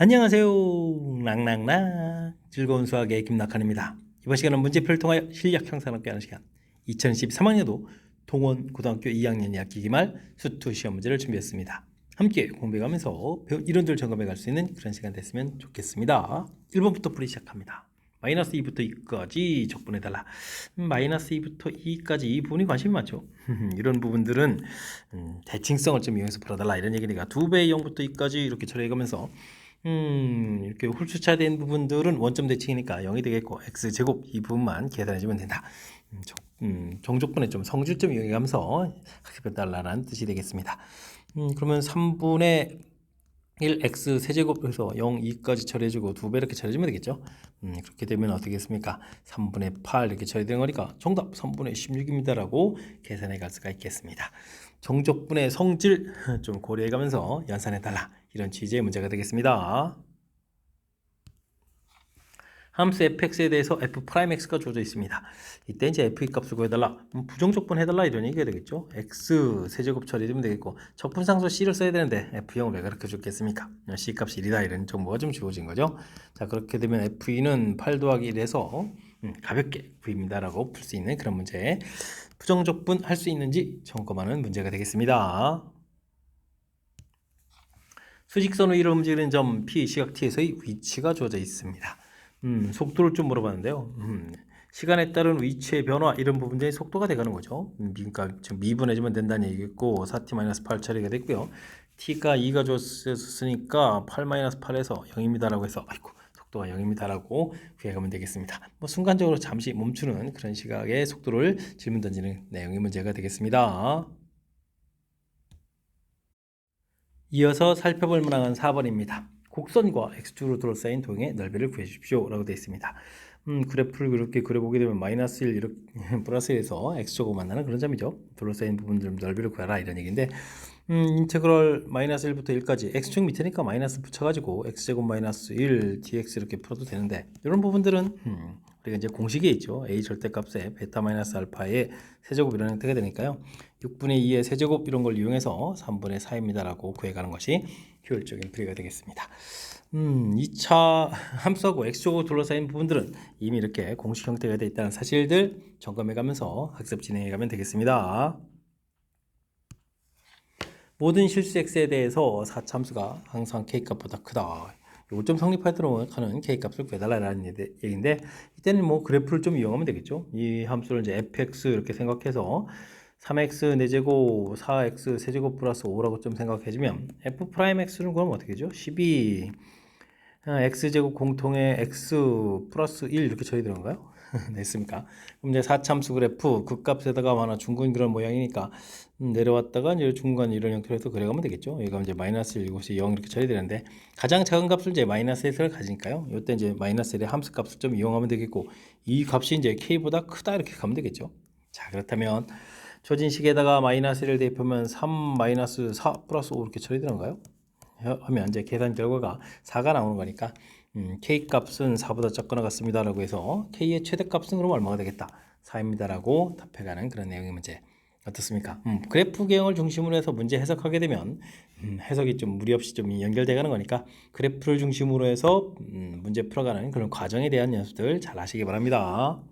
안녕하세요. 랑랑랑 즐거운 수학의 김낙한입니다. 이번 시간은 문제표를 통하여 실력 향상을 꾀하는 시간 2013학년도 동원고등학교 2학년 2학기 기말 수투 시험 문제를 준비했습니다. 함께 공부해가면서 배운 이론들 점검해 갈 수 있는 그런 시간 됐으면 좋겠습니다. 1번부터 풀이 시작합니다. 마이너스 2부터 2까지 적분해달라. 마이너스 2부터 2까지 이 부분이 관심이 많죠. 이런 부분들은 대칭성을 좀 이용해서 풀어달라 이런 얘기니까 2배의 0부터 2까지 이렇게 처리해가면서 이렇게 홀수차된 부분들은 원점 대칭이니까 0이 되겠고 x제곱 이 부분만 계산해주면 된다. 정족분의 좀 성질점 이용해가면서 학습해달라는 뜻이 되겠습니다. 그러면 3분의 1 x 세제곱에서 0, 2까지 처리해주고 2배 이렇게 처리해주면 되겠죠. 그렇게 되면 어떻게 겠습니까? 3분의 8 이렇게 처리되는 거니까 정답 3분의 16입니다 라고 계산해 갈 수가 있겠습니다. 정족분의 성질 좀 고려해 가면서 연산해 달라 이런 취지의 문제가 되겠습니다. 함수 fx에 대해서 f'x가 주어져 있습니다. 이때 이제 f 값을 구해달라, 부정적분 해달라 이런 얘기가 되겠죠. x 세제곱 처리되면 되겠고 적분상수 c를 써야 되는데 f0을 왜 그렇게 줬겠습니까? c 값이 1이다 이런 정보가 좀 주어진 거죠. 자, 그렇게 되면 f2는 8 더하기 1에서 가볍게 v입니다 라고 풀 수 있는 그런 문제, 부정적분 할 수 있는지 점검하는 문제가 되겠습니다. 수직선 위로 움직이는 점 P 시각 T에서의 위치가 주어져 있습니다. 속도를 좀 물어봤는데요. 시간에 따른 위치의 변화 이런 부분들이 속도가 돼가는 거죠. 그러니까 지금 미분해주면 된다는 얘기겠고 4t-8 처리가 됐고요. t가 2가 줬으니까 8-8에서 0입니다 라고 해서 아이고 속도가 0입니다 라고 구해가면 되겠습니다. 뭐 순간적으로 잠시 멈추는 그런 시각의 속도를 질문 던지는 내용의 문제가 되겠습니다. 이어서 살펴볼 문항은 4번입니다. 곡선과 x축으로 둘러싸인 도형의 넓이를 구해 주십시오 라고 되어 있습니다. 그래프를 그렇게 그려보게 되면 마이너스 1 이렇게 플러스 1에서 x축을 만나는 그런 점이죠. 둘러싸인 부분들 넓이를 구하라 이런 얘기인데 인테그럴 마이너스 1부터 1까지 x축 밑에니까 마이너스 붙여가지고 x제곱 마이너스 1 dx 이렇게 풀어도 되는데 이런 부분들은 우리가 이제 공식에 있죠. a 절대값에 베타 마이너스 알파의 세제곱 이런 형태가 되니까요. 6분의 2의 세제곱 이런 걸 이용해서 3분의 4입니다 라고 구해가는 것이 효율적인 풀이가 되겠습니다. 2차 함수하고 x축으로 둘러싸인 부분들은 이미 이렇게 공식 형태가 되어 있다는 사실들 점검해가면서 학습 진행해가면 되겠습니다. 모든 실수 x에 대해서 4차 함수가 항상 k값보다 크다. 요점 성립하도록 하는 k값을 구해달라는 얘기인데 이때는 뭐 그래프를 좀 이용하면 되겠죠. 이 함수를 이제 fx 이렇게 생각해서 3x 4제곱 4x 세제곱 플러스 5라고 좀 생각해주면 f'x는 그럼 어떻게 되죠? 12 x제곱 공통의 x 플러스 1 이렇게 처리되는 건가요? 됐습니까? 그럼 이제 4참수 그래프 극값에다가 하나 중근 그런 모양이니까 내려왔다가 이제 중간 이런 형태로 해서 그려가면 되겠죠. 여기가 이제 마이너스 1, 이곳이 0 이렇게 처리되는데 가장 작은 값을 이제 마이너스 1을 가지니까요. 이때 이제 마이너스 1의 함수 값을 좀 이용하면 되겠고 이 값이 이제 k보다 크다 이렇게 가면 되겠죠. 자, 그렇다면 조진식에다가 마이너스 1을 대입하면 3 마이너스 4 플러스 5 이렇게 처리되는가요? 하면 이제 계산 결과가 4가 나오는 거니까 k 값은 4보다 작거나 같습니다 라고 해서 k의 최대값은 그럼 얼마가 되겠다? 4입니다 라고 답해가는 그런 내용의 문제 어떻습니까? 그래프 개형을 중심으로 해서 문제 해석하게 되면 해석이 좀 무리 없이 좀 연결되가는 거니까 그래프를 중심으로 해서 문제 풀어가는 그런 과정에 대한 연습들 잘 하시기 바랍니다.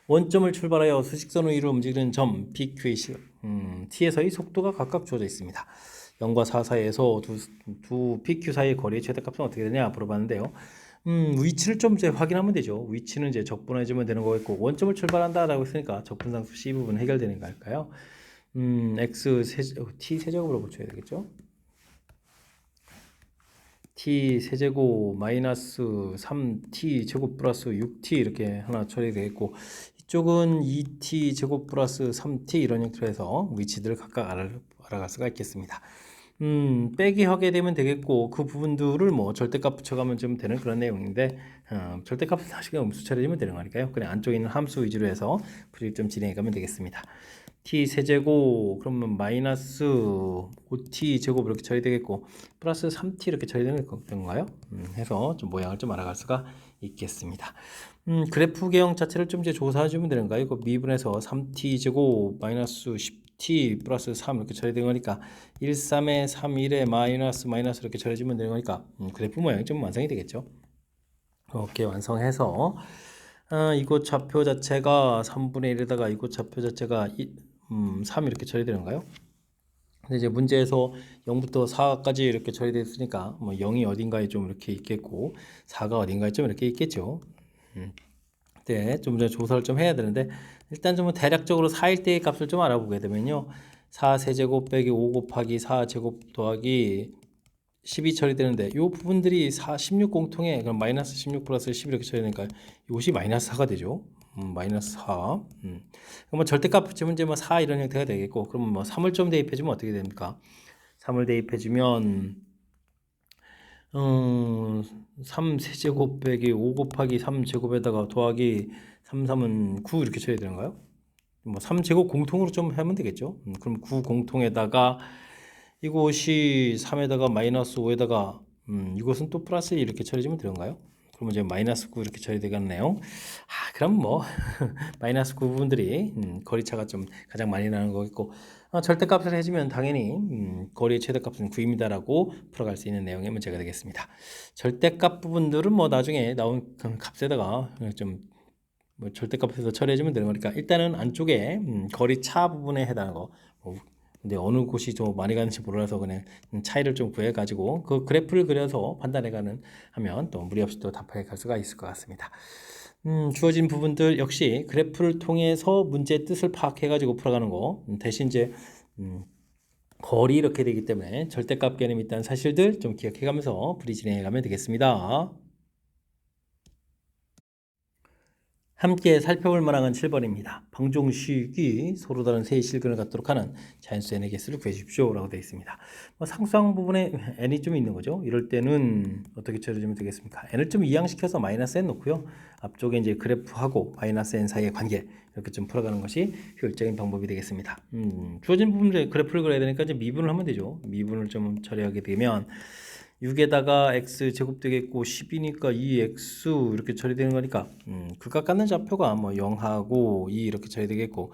원점을 출발하여 수직선 위로 움직이는 점 PQ의 T에서의 속도가 각각 주어져 있습니다. 0과 4 사이에서 두 PQ 사이의 거리의 최대값은 어떻게 되냐 물어봤는데요. 위치를 좀 이제 확인하면 되죠. 위치는 이제 적분해주면 되는 거겠고 원점을 출발한다라고 했으니까 적분상수 C 부분 해결되는 거 할까요? T 세제곱으로 붙여야 되겠죠. t 세제곱 마이너스 3t 제곱 플러스 6t 이렇게 하나 처리되겠고 이쪽은 2t 제곱 플러스 3t 이런 형태로 해서 위치들을 각각 알아갈 수가 있겠습니다. 빼기 하게 되면 되겠고 그 부분들을 뭐 절대값 붙여가면 좀 되는 그런 내용인데 절대값은 사실 음수 처리하면 되는 거니까요. 그냥 안쪽에 있는 함수 위주로 해서 풀이를 좀 진행해가면 되겠습니다. t 세제곱 그러면 마이너스 5t 제곱 이렇게 처리되겠고 플러스 3t 이렇게 처리되는 건가요? 해서 좀 모양을 좀 알아갈 수가 있겠습니다. 그래프 개형 자체를 좀 이제 조사해 주면 되는가요? 이거 미분해서 3t 제곱 마이너스 t 플러스 3 이렇게 처리된 거니까 1, 3에 3, 1에 마이너스 이렇게 처리해주면 되는 거니까 그래프 모양이 좀 완성이 되겠죠. 이렇게 완성해서 이곳 좌표 자체가 3분의 1에다가 이곳 좌표 자체가 3 이렇게 처리되는가요? 근데 이제 문제에서 0부터 4까지 이렇게 처리되어 있으니까 뭐 0이 어딘가에 좀 이렇게 있겠고 4가 어딘가에 좀 이렇게 있겠죠. 네, 좀 전에 조사를 좀 해야 되는데 일단 좀 대략적으로 4일 때의 값을 좀 알아보게 되면요. 4 세제곱 빼기 5 곱하기 4 제곱 더하기 10이 처리되는데 이 부분들이 16 공통에 그럼 마이너스 16 플러스 10 이렇게 처리되니까 이것이 마이너스 4가 되죠. 마이너스 4. 그러면 절대값 붙이면 이제 뭐 4 이런 형태가 되겠고 그러면 뭐 3을 좀 대입해주면 어떻게 됩니까? 3을 대입해주면 3 세제곱 빼기 5 곱하기 3 제곱에다가 더하기 3, 3은 9 이렇게 쳐야 되는가요? 뭐 3제곱 공통으로 좀 하면 되겠죠. 그럼 9 공통에다가 이곳이 3에다가 마이너스 5에다가 이것은 또 플러스 이렇게 처리해주면 되는가요? 그러면 이제 마이너스 9 이렇게 처리되겠네요. 그럼 뭐 마이너스 9 부분들이 거리차가 좀 가장 많이 나는 거겠고 절대값을 해주면 당연히 거리의 최대값은 9입니다라고 풀어갈 수 있는 내용의 문제가 되겠습니다. 절대값 부분들은 뭐 나중에 나온 값에다가 좀 뭐 절대값에서 처리해주면 되는 거니까 일단은 안쪽에 거리차 부분에 해당하는 거 근데 어느 곳이 좀 많이 가는지 몰라서 그냥 차이를 좀 구해가지고 그 그래프를 그려서 판단해가는 하면 또 무리 없이 또 답해 갈 수가 있을 것 같습니다. 주어진 부분들 역시 그래프를 통해서 문제의 뜻을 파악해가지고 풀어가는 거 대신 이제 거리 이렇게 되기 때문에 절대값 개념이 있다는 사실들 좀 기억해가면서 풀이 진행해가면 되겠습니다. 함께 살펴볼 만한 7번입니다. 방정식이 서로 다른 세의 실근을 갖도록 하는 자연수 n의 개수를 구해주십시오 라고 되어 있습니다. 상수항 부분에 n이 좀 있는 거죠. 이럴 때는 어떻게 처리해주면 되겠습니까? n을 좀 이항시켜서 마이너스 n 놓고요. 앞쪽에 이제 그래프하고 마이너스 n 사이의 관계 이렇게 좀 풀어가는 것이 효율적인 방법이 되겠습니다. 주어진 부분에 그래프를 그려야 되니까 이제 미분을 하면 되죠. 미분을 좀 처리하게 되면 6에다가 x 제곱 되겠고 10이니까 2x 이렇게 처리되는 거니까 극각 갖는 좌표가 뭐 0하고 2 이렇게 처리되겠고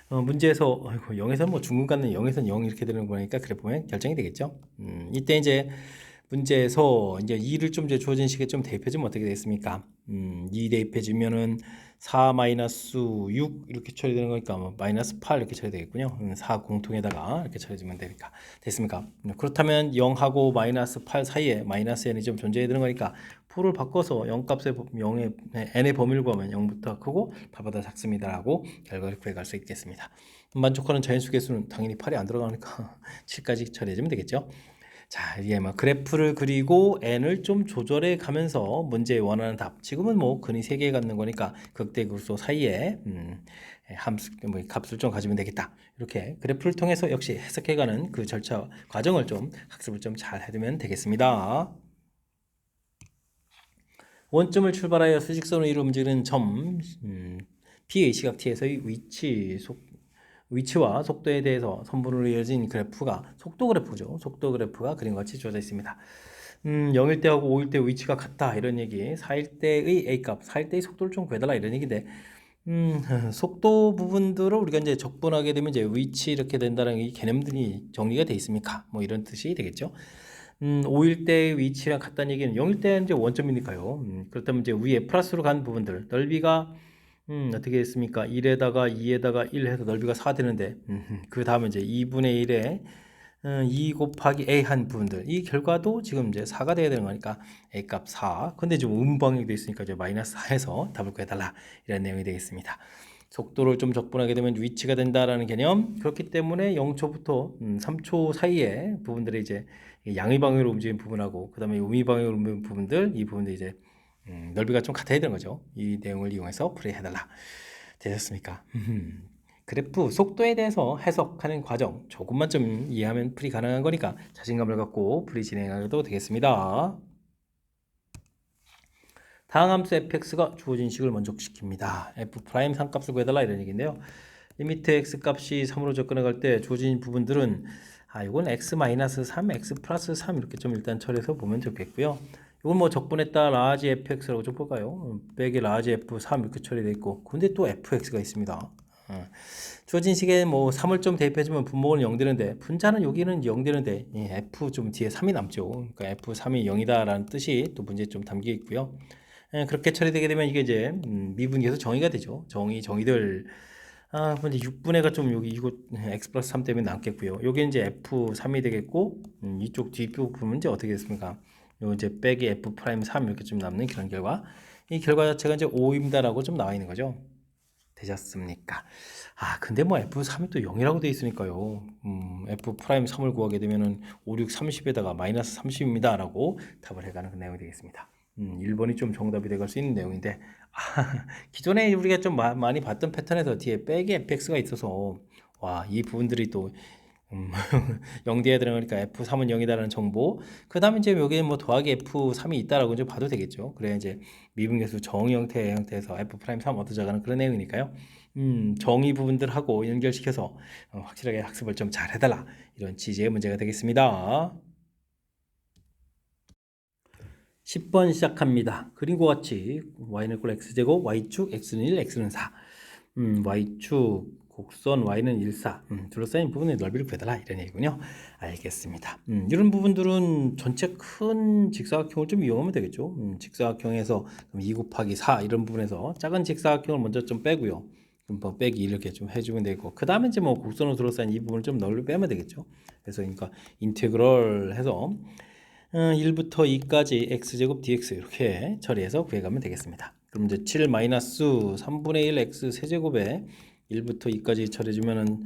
문제에서 0에서 뭐 중근 갖는 0에서 0 이렇게 되는 거니까 그래프 보면 결정이 되겠죠. 이때 이제 문제에서 이제 2를 좀 이제 주어진 식에 좀 대입해주면 어떻게 되겠습니까? 2 대입해주면은 4 마이너스 6 이렇게 처리되는 거니까 뭐 마이너스 8 이렇게 처리되겠군요. 4 공통에다가 이렇게 처리해주면 되니까 됐습니까? 그렇다면 0하고 마이너스 8 사이에 마이너스 n이 좀 존재해야 되는 거니까 풀을 바꿔서 0값의 0의 n의 범위를 구하면 0부터 크고 8보다 작습니다라고 결과를 구해갈 수 있겠습니다. 만족하는 자연수 개수는 당연히 8이 안 들어가니까 7까지 처리해주면 되겠죠. 자, 이게 뭐 그래프를 그리고 n을 좀 조절해 가면서 문제에 원하는 답. 지금은 뭐 근이 3개 갖는 거니까 극대극소 사이에 함수 뭐 값을 좀 가지면 되겠다. 이렇게 그래프를 통해서 역시 해석해가는 그 절차 과정을 좀 학습을 좀 잘 해두면 되겠습니다. 원점을 출발하여 수직선으로 이루 움직이는 점 P의 시각 T에서의 위치와 속도에 대해서 선분으로 이어진 그래프가 속도 그래프죠. 속도 그래프가 그림과 같이 주어져 있습니다. 0일 때하고 5일 때 위치가 같다 이런 얘기. 4일 때의 A값, 4일 때의 속도를 좀 구해달라 이런 얘기인데 속도 부분들을 우리가 이제 적분하게 되면 이제 위치 이렇게 된다는 이 개념들이 정리가 돼 있습니까? 뭐 이런 뜻이 되겠죠. 5일 때의 위치랑 같다는 얘기는 0일 때는 이제 원점이니까요. 그렇다면 이제 위에 플러스로 간 부분들 넓이가 어떻게 했습니까? 1에다가 2에다가 1 해서 넓이가 4 되는데 그 다음에 이제 2분의 1에 2 곱하기 a 한 부분들 이 결과도 지금 이제 4가 돼야 되는 거니까 a 값 4. 근데 지금 음방향이 돼 있으니까 이제 마이너스 4에서 답을 구해달라 이런 내용이 되겠습니다. 속도를 좀 적분하게 되면 위치가 된다라는 개념. 그렇기 때문에 0초부터 3초 사이에 부분들이 이제 양의 방향으로 움직이는 부분하고 그다음에 음의 방향으로 움직이는 부분들 이 부분들 이제 넓이가 좀 같아야 되는 거죠. 이 내용을 이용해서 풀이해달라. 되셨습니까? 그래프 속도에 대해서 해석하는 과정 조금만 좀 이해하면 풀이 가능한 거니까 자신감을 갖고 풀이 진행하도 되겠습니다. 다음 함수 fx가 주어진 식을 만족시킵니다. f' 상값을 구해달라 이런 얘기인데요. 리미트 x 값이 3으로 접근해갈 때 주어진 부분들은 이건 x-3, x 플러스 3 이렇게 좀 일단 처리해서 보면 좋겠고요. 이건 뭐 적분했다 라지 fx라고 좀 볼까요? 빼기 라지 f3 이렇게 처리되어 있고 근데 또 fx가 있습니다. 주어진 식에 뭐 3을 좀 대입해주면 분모는 0 되는데 분자는 여기는 0 되는데 F 좀 뒤에 3이 남죠. 그러니까 F3이 0이다라는 뜻이 또 문제에 좀 담겨 있고요. 그렇게 처리되게 되면 이게 이제 미분계에서 정의가 되죠. 정의들 근데 6분의가 좀 여기 이거 x 플러스 3 때문에 남겠고요. 여기 이제 f3이 되겠고 이쪽 뒷부분은 이제 어떻게 됐습니까? 요 이제 빼기 f 프라임 3 이렇게 좀 남는 그런 결과. 이 결과 자체가 이제 5입니다라고 좀 나와 있는 거죠. 되셨습니까? 근데 뭐 f3이 또 0이라고 돼 있으니까요. f 프라임 3을 구하게 되면은 5, 6, 30에다가 마이너스 30입니다라고 답을 해가는 그 내용이 되겠습니다. 1번이 좀 정답이 돼갈 수 있는 내용인데 기존에 우리가 좀 많이 봤던 패턴에서 뒤에 빼기 fx가 있어서 이 부분들이 또 0대에 들어가니까 f3은 0이다라는 정보. 그 다음에 이제 여기에 뭐 더하기 f3이 있다라고 이제 봐도 되겠죠. 그래야 이제 미분계수 정의 형태에서 f'3 얻어져가는 그런 내용이니까요. 정의 부분들하고 연결시켜서 확실하게 학습을 좀 잘 해달라. 이런 취지의 문제가 되겠습니다. 10번 시작합니다. 그림과 같이 y는 equal x제곱, y축 x는 1, x는 4. y축 곡선 y는 1, 4. 둘러싸인 부분의 넓이를 구해달라 이런 얘기군요. 알겠습니다. 이런 부분들은 전체 큰 직사각형을 좀 이용하면 되겠죠. 직사각형에서 2 곱하기 4 이런 부분에서 작은 직사각형을 먼저 좀 빼고요. 뭐 빼기 이렇게 좀 해주면 되고 그 다음에 이제 뭐 곡선으로 둘러싸인 이 부분을 좀 넓이 빼면 되겠죠. 그래서 그러니까 인테그럴 해서 1부터 2까지 x제곱 dx 이렇게 처리해서 구해가면 되겠습니다. 그럼 이제 7 마이너스 3분의 1 x 세제곱에 1부터 2까지 처리해주면은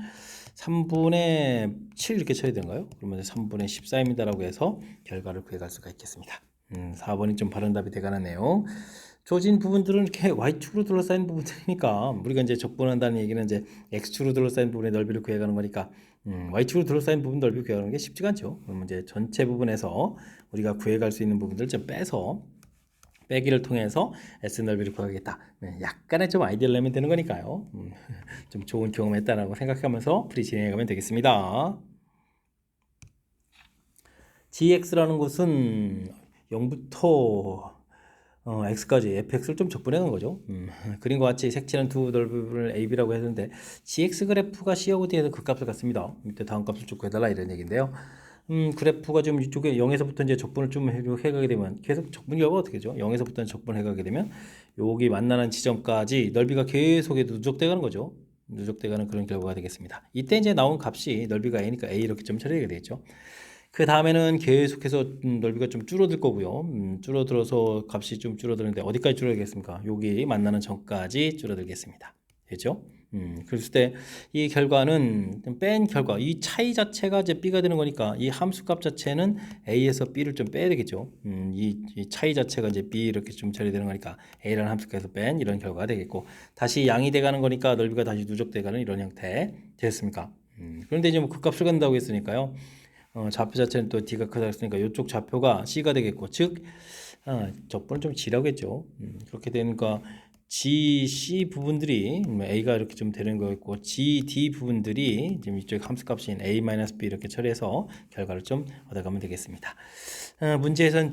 3분의 7 이렇게 처리된가요? 그러면 3분의 14입니다라고 해서 결과를 구해갈 수가 있겠습니다. 4번이 좀 바른 답이 되가는 내용. 주어진 부분들은 이렇게 y축으로 둘러싸인 부분들이니까 우리가 이제 적분한다는 얘기는 이제 x축으로 둘러싸인 부분의 넓이를 구해가는 거니까 y축으로 둘러싸인 부분 넓이 구해가는 게 쉽지가 않죠. 그러면 이제 전체 부분에서 우리가 구해갈 수 있는 부분들을 좀 빼서 빼기를 통해서 S 넓이를 구하겠다. 약간의 좀 아이디어를 내면 되는 거니까요. 좀 좋은 경험했다라고 생각하면서 풀이 진행해가면 되겠습니다. gx라는 것은 0부터 x까지 fx를 좀 적분해 놓은 거죠. 그림과 같이 색칠한 두 넓이를 ab라고 했는데 gx 그래프가 C하고 D에서 극값을 갖습니다. 밑에 다음 값을 쭉 구해달라 이런 얘기인데요. 그래프가 좀 이쪽에 0에서부터 이제 적분을 좀 해가게 되면 계속 적분 결과가 어떻게 되죠? 0에서부터 적분을 해가게 되면 여기 만나는 지점까지 넓이가 계속 누적돼 가는 거죠. 누적돼 가는 그런 결과가 되겠습니다. 이때 이제 나온 값이 넓이가 a니까 a 이렇게 좀 처리하게 되겠죠. 그 다음에는 계속해서 넓이가 좀 줄어들 거고요. 줄어들어서 값이 좀 줄어드는데 어디까지 줄어들겠습니까? 여기 만나는 점까지 줄어들겠습니다. 되죠? 그랬을 때 이 결과는 뺀 결과, 이 차이 자체가 이제 b가 되는 거니까 이 함수값 자체는 a에서 b를 좀 빼야 되겠죠. 이 차이 자체가 이제 b 이렇게 좀 처리되는 거니까 a라는 함수값에서 뺀 이런 결과가 되겠고 다시 양이 돼가는 거니까 넓이가 다시 누적돼가는 이런 형태 되겠습니까? 그런데 이제 뭐 극값을 간다고 했으니까요. 좌표 자체는 또 D가 크다 했으니까 이쪽 좌표가 C가 되겠고 즉 적분은 좀 G라겠죠. 그렇게 되니까 G, C 부분들이 A가 이렇게 좀 되는 거였고 G, D 부분들이 지금 이쪽 함수값인 A-B 이렇게 처리해서 결과를 좀 얻어가면 되겠습니다. 문제에선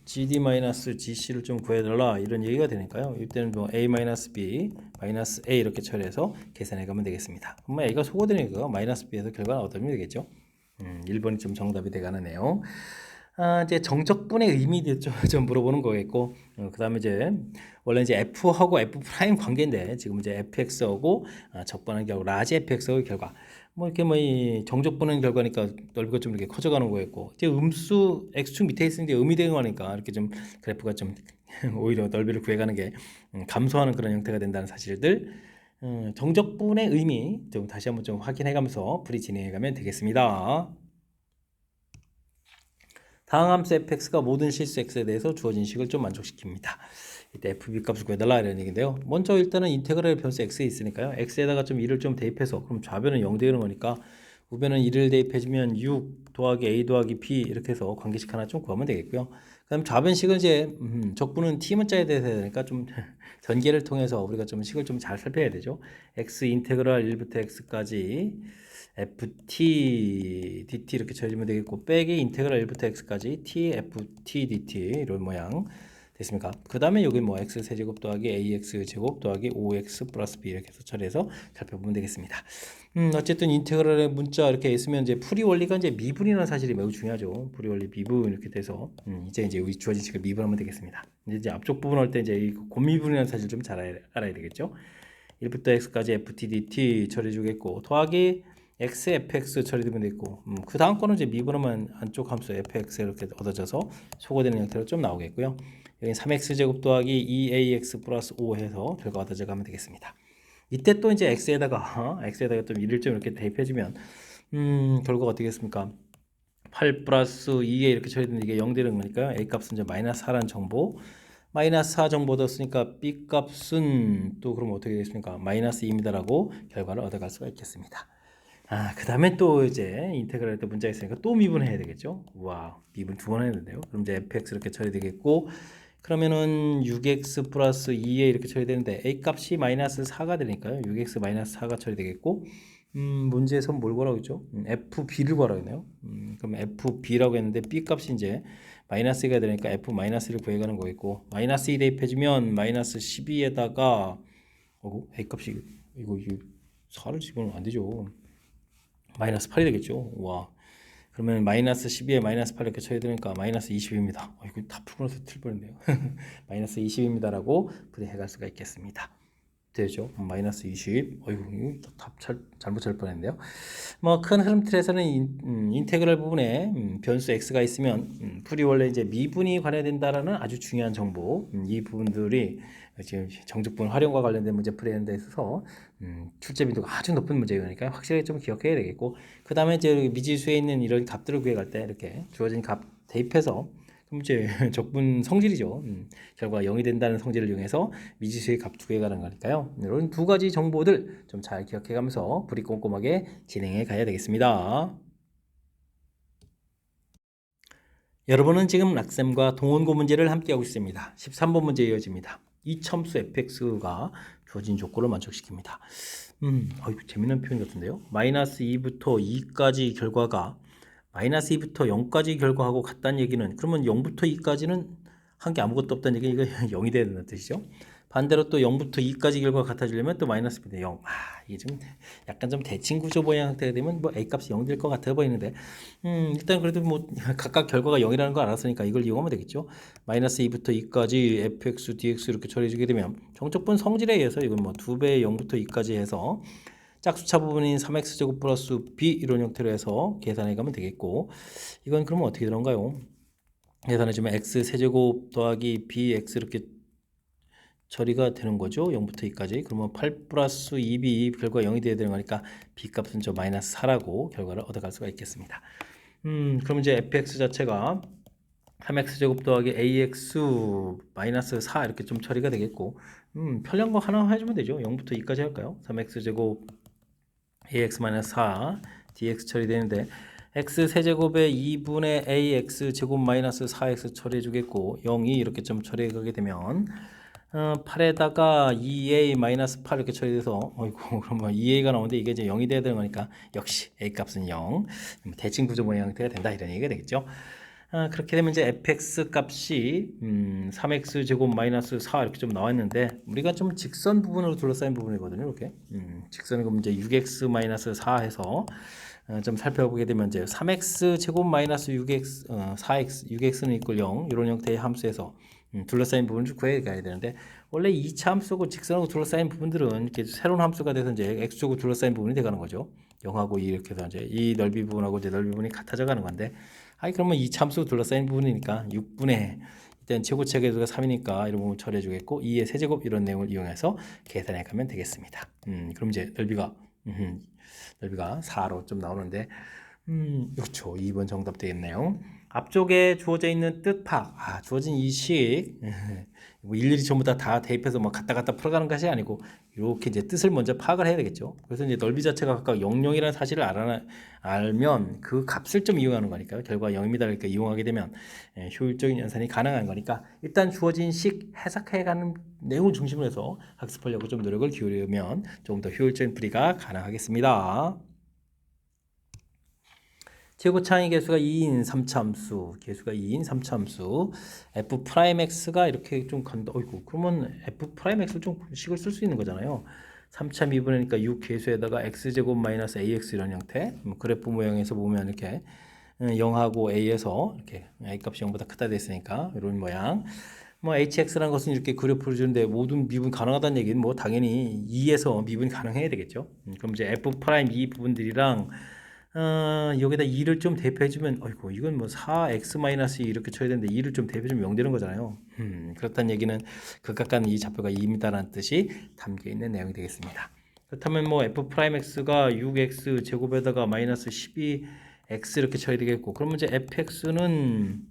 GD-GC를 좀 구해달라 이런 얘기가 되니까요. 이때는 뭐 A-B, -A 이렇게 처리해서 계산해 가면 되겠습니다. 그러면 A가 소거되니까 -B에서 결과는 얻으면 되겠죠. 1번이 좀 정답이 돼가는 내용. 이제 정적분의 의미 좀 물어보는 거겠고, 그 다음에 이제 원래 이제 F하고 F 프라임 관계인데 지금 이제 FX하고 적분한 결과 라지 FX의 결과. 뭐 이렇게 뭐 이 정적분한 결과니까 넓이가 좀 이렇게 커져가는 거였고 이제 음수 x축 밑에 있으니까 음이 되는 거니까 이렇게 좀 그래프가 좀 오히려 넓이를 구해가는 게 감소하는 그런 형태가 된다는 사실들 정적분의 의미 좀 다시 한번 좀 확인해가면서 풀이 진행해가면 되겠습니다. 다음 함수 fx가 모든 실수 x에 대해서 주어진 식을 좀 만족시킵니다. 이때 fb 값을 구해달라 이런 얘기인데요. 먼저 일단은 인테그랄 변수 x에 있으니까요. x에다가 좀 1을 좀 대입해서 그럼 좌변은 0 되는 거니까 우변은 1을 대입해주면 6 더하기 a 더하기 b 이렇게 해서 관계식 하나 좀 구하면 되겠고요. 그다음 좌변식은 이제 적분은 t 문자에 대해서 해야 되니까 좀 전개를 통해서 우리가 좀 식을 좀 잘 살펴야 되죠. x 인테그랄 1부터 x까지 ft dt 이렇게 쳐주면 되겠고 빼기 인테그랄 1부터 x까지 t ft dt 이런 모양 됐습니까? 그 다음에 여기 뭐 x 세제곱 더하기 ax 제곱 더하기 5x 플러스 b 이렇게 해서 처리해서 살펴보면 되겠습니다. 어쨌든 인테그랄의 문자 이렇게 있으면 이제 풀이 원리가 이제 미분이라는 사실이 매우 중요하죠. 풀이 원리 미분 이렇게 돼서 이제 우리 주어진 식을 미분하면 되겠습니다. 이제 앞쪽 부분 할 때 이제 이 곱미분이라는 사실 좀 잘 알아야 되겠죠. 1부터 x까지 ft dt 처리 주겠고 더하기 x fx 처리되면 되겠고 그 다음 거는 이제 미분하면 안쪽 함수 fx 이렇게 얻어져서 소거되는 형태로 좀 나오겠고요. 여기 3x 제곱 더하기 2ax 플러스 5 해서 결과 얻어져 가면 되겠습니다. 이때 또 이제 x에다가 좀 1을 좀 이렇게 대입해주면 결과가 어떻게 겠습니까? 8 플러스 2에 이렇게 처리되는데 이게 0 되는 거니까요. a 값은 이제 마이너스 4라는 정보, 마이너스 4 정보 얻었으니까 b 값은 또 그럼 어떻게 되겠습니까? 마이너스 2입니다라고 결과를 얻어갈 수가 있겠습니다. 그 다음에 또 이제 인테그랄 할 때 문제가 있으니까 또 미분해야 되겠죠. 와, 미분 두 번 해야 되는데요. 그럼 이제 fx 이렇게 처리되겠고, 그러면은 6x 플러스 2에 이렇게 처리되는데 a 값이 마이너스 4가 되니까요. 6x 마이너스 4가 처리되겠고, 문제에서 뭘 구하라고 했죠? fb를 구하라고 했네요. 그럼 fb라고 했는데 b 값이 이제 마이너스 2가 되니까 f 마이너스를 구해가는 거겠고, 마이너스 2 대입해주면 마이너스 12에다가 a 값이 이거 4를 집어넣으면 안 되죠. 마이너스 8이 되겠죠. 와. 그러면 마이너스 12에 마이너스 8 이렇게 쳐야 되니까 마이너스 20입니다. 이거 다 풀고 나서 틀 뻔했네요. 마이너스 20입니다라고 풀이해갈 수가 있겠습니다. 되죠? 마이너스 20. 어이구, 답 잘못 칠 뻔했는데요. 뭐 큰 흐름 틀에서는 인테그랄 부분에 변수 x가 있으면 풀이 원래 이제 미분이 관여된다라는 아주 중요한 정보. 이 부분들이 지금 정적분 활용과 관련된 문제 풀이하는 데 있어서 출제 빈도가 아주 높은 문제이니까 확실하게 좀 기억해야 되겠고, 그 다음에 이제 미지수에 있는 이런 값들을 구해갈 때 이렇게 주어진 값 대입해서 그럼 이제 적분 성질이죠. 결과가 0이 된다는 성질을 이용해서 미지수의 값 구해가는 거니까요. 이런 두 가지 정보들 좀 잘 기억해가면서 풀이 꼼꼼하게 진행해 가야 되겠습니다. 여러분은 지금 락셈과 동원고 문제를 함께하고 있습니다. 13번 문제 이어집니다. 이첨수 fx가 주어진 조건을 만족시킵니다. 재미난 표현 같은데요. 마이너스 2부터 2까지 결과가 마이너스 2부터 0까지 결과하고 같다는 얘기는, 그러면 0부터 2까지는 한 게 아무것도 없다는 얘기, 이거 0이 돼야 된다는 뜻이죠. 반대로 또 0부터 2까지 결과가 같아지려면 또 마이너스 B인데 0. 이게 좀 약간 좀 대칭 구조 모양 형태가 되면 뭐 A 값이 0 될 것 같아 보이는데, 일단 그래도 뭐 각각 결과가 0이라는 걸 알았으니까 이걸 이용하면 되겠죠. 마이너스 2부터 2까지 fx, dx 이렇게 처리해주게 되면 정적분 성질에 의해서 이건 뭐 2배의 0부터 2까지 해서 짝수차 부분인 3x제곱 플러스 b 이런 형태로 해서 계산해 가면 되겠고, 이건 그러면 어떻게 되는가요? 계산해주면 x 세제곱 더하기 bx 이렇게 처리가 되는 거죠. 0부터 2까지. 그러면 8 플러스 2b 결과 0이 돼야 되는 거니까 b 값은 저 마이너스 4라고 결과를 얻어갈 수가 있겠습니다. 그럼 이제 fx 자체가 3x제곱 더하기 ax 마이너스 4 이렇게 좀 처리가 되겠고, 편리한 거 하나 해주면 되죠. 0부터 2까지 할까요? 3x제곱 ax 마이너스 4 dx 처리되는데, x 세제곱에 2분의 ax 제곱 마이너스 4x 처리해 주겠고, 0이 이렇게 좀 처리해 가게 되면 8에다가 2a 마이너스 8 이렇게 처리돼서 그러면 2a가 나오는데 이게 이제 0이 돼야 되는 거니까 역시 a 값은 0, 대칭 구조 모양 형태가 된다 이런 얘기가 되겠죠. 그렇게 되면 이제 fx 값이 3x 제곱 마이너스 4 이렇게 좀 나왔는데, 우리가 좀 직선 부분으로 둘러싸인 부분이거든요. 이렇게 직선이 그럼 이제 6x 마이너스 4 해서 좀 살펴보게 되면 이제 3x 제곱 마이너스 6x 4x 6x는 이꼴 0 이런 형태의 함수에서 둘러싸인 부분을 구해 가야 되는데, 원래 2차 함수고 직선하고 둘러싸인 부분들은 이렇게 새로운 함수가 돼서 이제 x축으로 둘러싸인 부분이 되가는 거죠. 0하고 2 이렇게 해서 이제 이 넓이 부분하고 이제 넓이 부분이 같아져 가는 건데, 그러면 2차 함수 둘러싸인 부분이니까 6분의 일단 최고차 계수가 3이니까 이런 부분 처리해 주겠고, 2의 세제곱 이런 내용을 이용해서 계산해 가면 되겠습니다. 그럼 이제 넓이가 4로 좀 나오는데, 그렇죠. 2번 정답 되겠네요. 앞쪽에 주어져 있는 뜻팍, 주어진 이 식, 뭐 일일이 전부 다 대입해서 뭐 갔다 풀어가는 것이 아니고, 이렇게 이제 뜻을 먼저 파악을 해야 되겠죠. 그래서 이제 넓이 자체가 각각 0,0이라는 사실을 알면 그 값을 좀 이용하는 거니까요. 결과 0입니다. 이렇게 이용하게 되면 효율적인 연산이 가능한 거니까, 일단 주어진 식 해석해가는 내용을 중심으로 해서 학습하려고 좀 노력을 기울이면 조금 더 효율적인 풀이가 가능하겠습니다. 최고차항의 개수가 2인 3차함수, 개수가 2인 3차함수, f 프라임 x가 이렇게 좀 간다. 어이구, 그러면 f 프라임 x를 좀 식을 쓸 수 있는 거잖아요. 3차 미분이니까 6 개수에다가 x제곱 마이너스 ax 이런 형태. 그래프 모양에서 보면 이렇게 0하고 a에서 이렇게 a 값이 0보다 크다 됐으니까 이런 모양. 뭐 hx라는 것은 이렇게 그래프를 주는데 모든 미분 가능하다는 얘기는 뭐 당연히 2에서 미분이 가능해야 되겠죠. 그럼 이제 f 프라임 이 부분들이랑 여기다 2를 좀 대표해주면, 어이구, 이건 뭐 4x-2 이렇게 쳐야 되는데 2를 좀 대표해주면 0 되는 거잖아요. 그렇다는 얘기는 극각간 이 좌표가 2입니다라는 뜻이 담겨 있는 내용이 되겠습니다. 그렇다면 뭐 f'x가 6x 제곱에다가 마이너스 12x 이렇게 쳐야 되겠고, 그러면 이제 fx는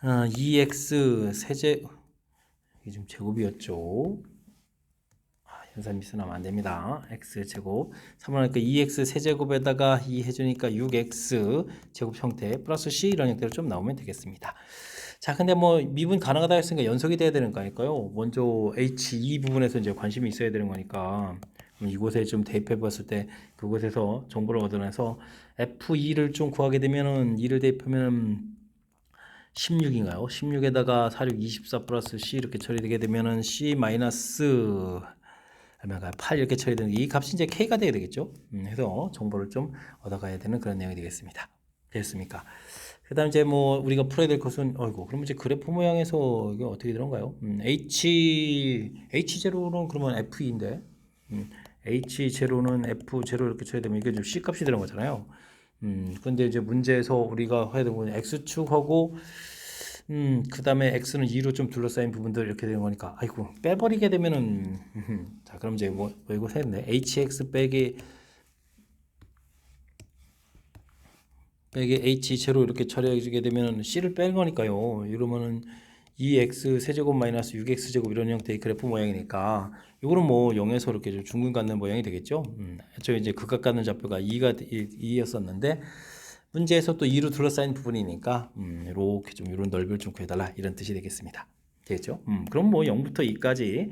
2x 세제, 이게 좀 제곱이었죠. 연산 미스 나면 안 됩니다. x제곱 3분하니까 2x 세제곱에다가 2 해주니까 6x 제곱 형태 플러스 c 이런 형태로 좀 나오면 되겠습니다. 자, 근데 뭐 미분 가능하다 했으니까 연속이 돼야 되는 거니까요. 먼저 h2 부분에서 이제 관심이 있어야 되는 거니까 이곳에 좀 대입해 봤을 때 그곳에서 정보를 얻어내서 f2를 좀 구하게 되면은 2를 대입하면 16인가요? 16에다가 4, 6, 24 플러스 c 이렇게 처리되게 되면은 c 마이너스 얼마가 8 이렇게 처리되는 이 값이 이제 k가 되게 되겠죠. 해서 정보를 좀 얻어가야 되는 그런 내용이 되겠습니다. 됐습니까? 그다음 이제 뭐 우리가 풀어야 될 것은 어이고 그러면 이제 그래프 모양에서 이게 어떻게 되는가요? h 제로는 그러면 f2인데 h 제로는 f 제로 이렇게 쳐야 되면 이게 좀 c 값이 되는 거잖아요. 근데 이제 문제에서 우리가 해야 되는 건 x축하고 그 다음에 x는 2로 좀 둘러싸인 부분들 이렇게 되는 거니까 아이고 빼버리게 되면은 자 그럼 이제 뭐 이거 했네 hx 빼기 h 제로 이렇게 처리하게 되면 c를 뺀 거니까요. 이러면은 2x 세제곱 마이너스 6x 제곱 이런 형태의 그래프 모양이니까 이거는 뭐 0에서 이렇게 좀 중근 갖는 모양이 되겠죠. 저 이제 극각 갖는 좌표가 2였었는데 문제에서 또 2로 둘러싸인 부분이니까 이렇게 좀 이런 넓이를 좀 구해달라 이런 뜻이 되겠습니다. 되겠죠? 그럼 뭐 0부터 2까지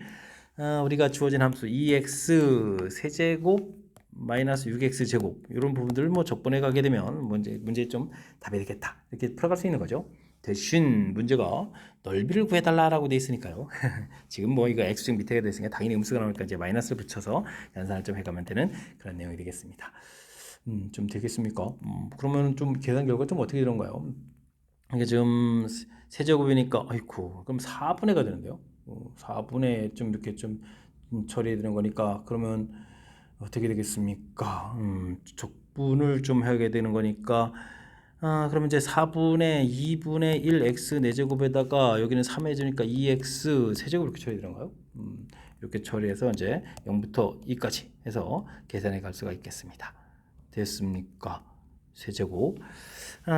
우리가 주어진 함수 2x 세제곱 마이너스 6x 제곱 이런 부분들을 뭐 적분해 가게 되면 문제 좀 답이 되겠다 이렇게 풀어갈 수 있는 거죠. 대신 문제가 넓이를 구해달라라고 돼 있으니까요. 지금 뭐 이거 x축 밑에 돼 있으니까 당연히 음수가 나오니까 이제 마이너스를 붙여서 연산을 좀 해가면 되는 그런 내용이 되겠습니다. 좀 되겠습니까? 그러면 좀 계산 결과 좀 어떻게 되는가요? 이게 지금 세제곱이니까 아이쿠 그럼 4분의가 되는데요. 4분의 좀 이렇게 좀 처리해야 되는 거니까 그러면 어떻게 되겠습니까? 적분을 좀 하게 되는 거니까 그러면 이제 4분의 2분의 1x 4제곱에다가 여기는 3 해주니까 2x 세제곱 이렇게 처리되는가요? 이렇게 처리해서 이제 0부터 2까지 해서 계산해 갈 수가 있겠습니다. 됐습니까? 세제곱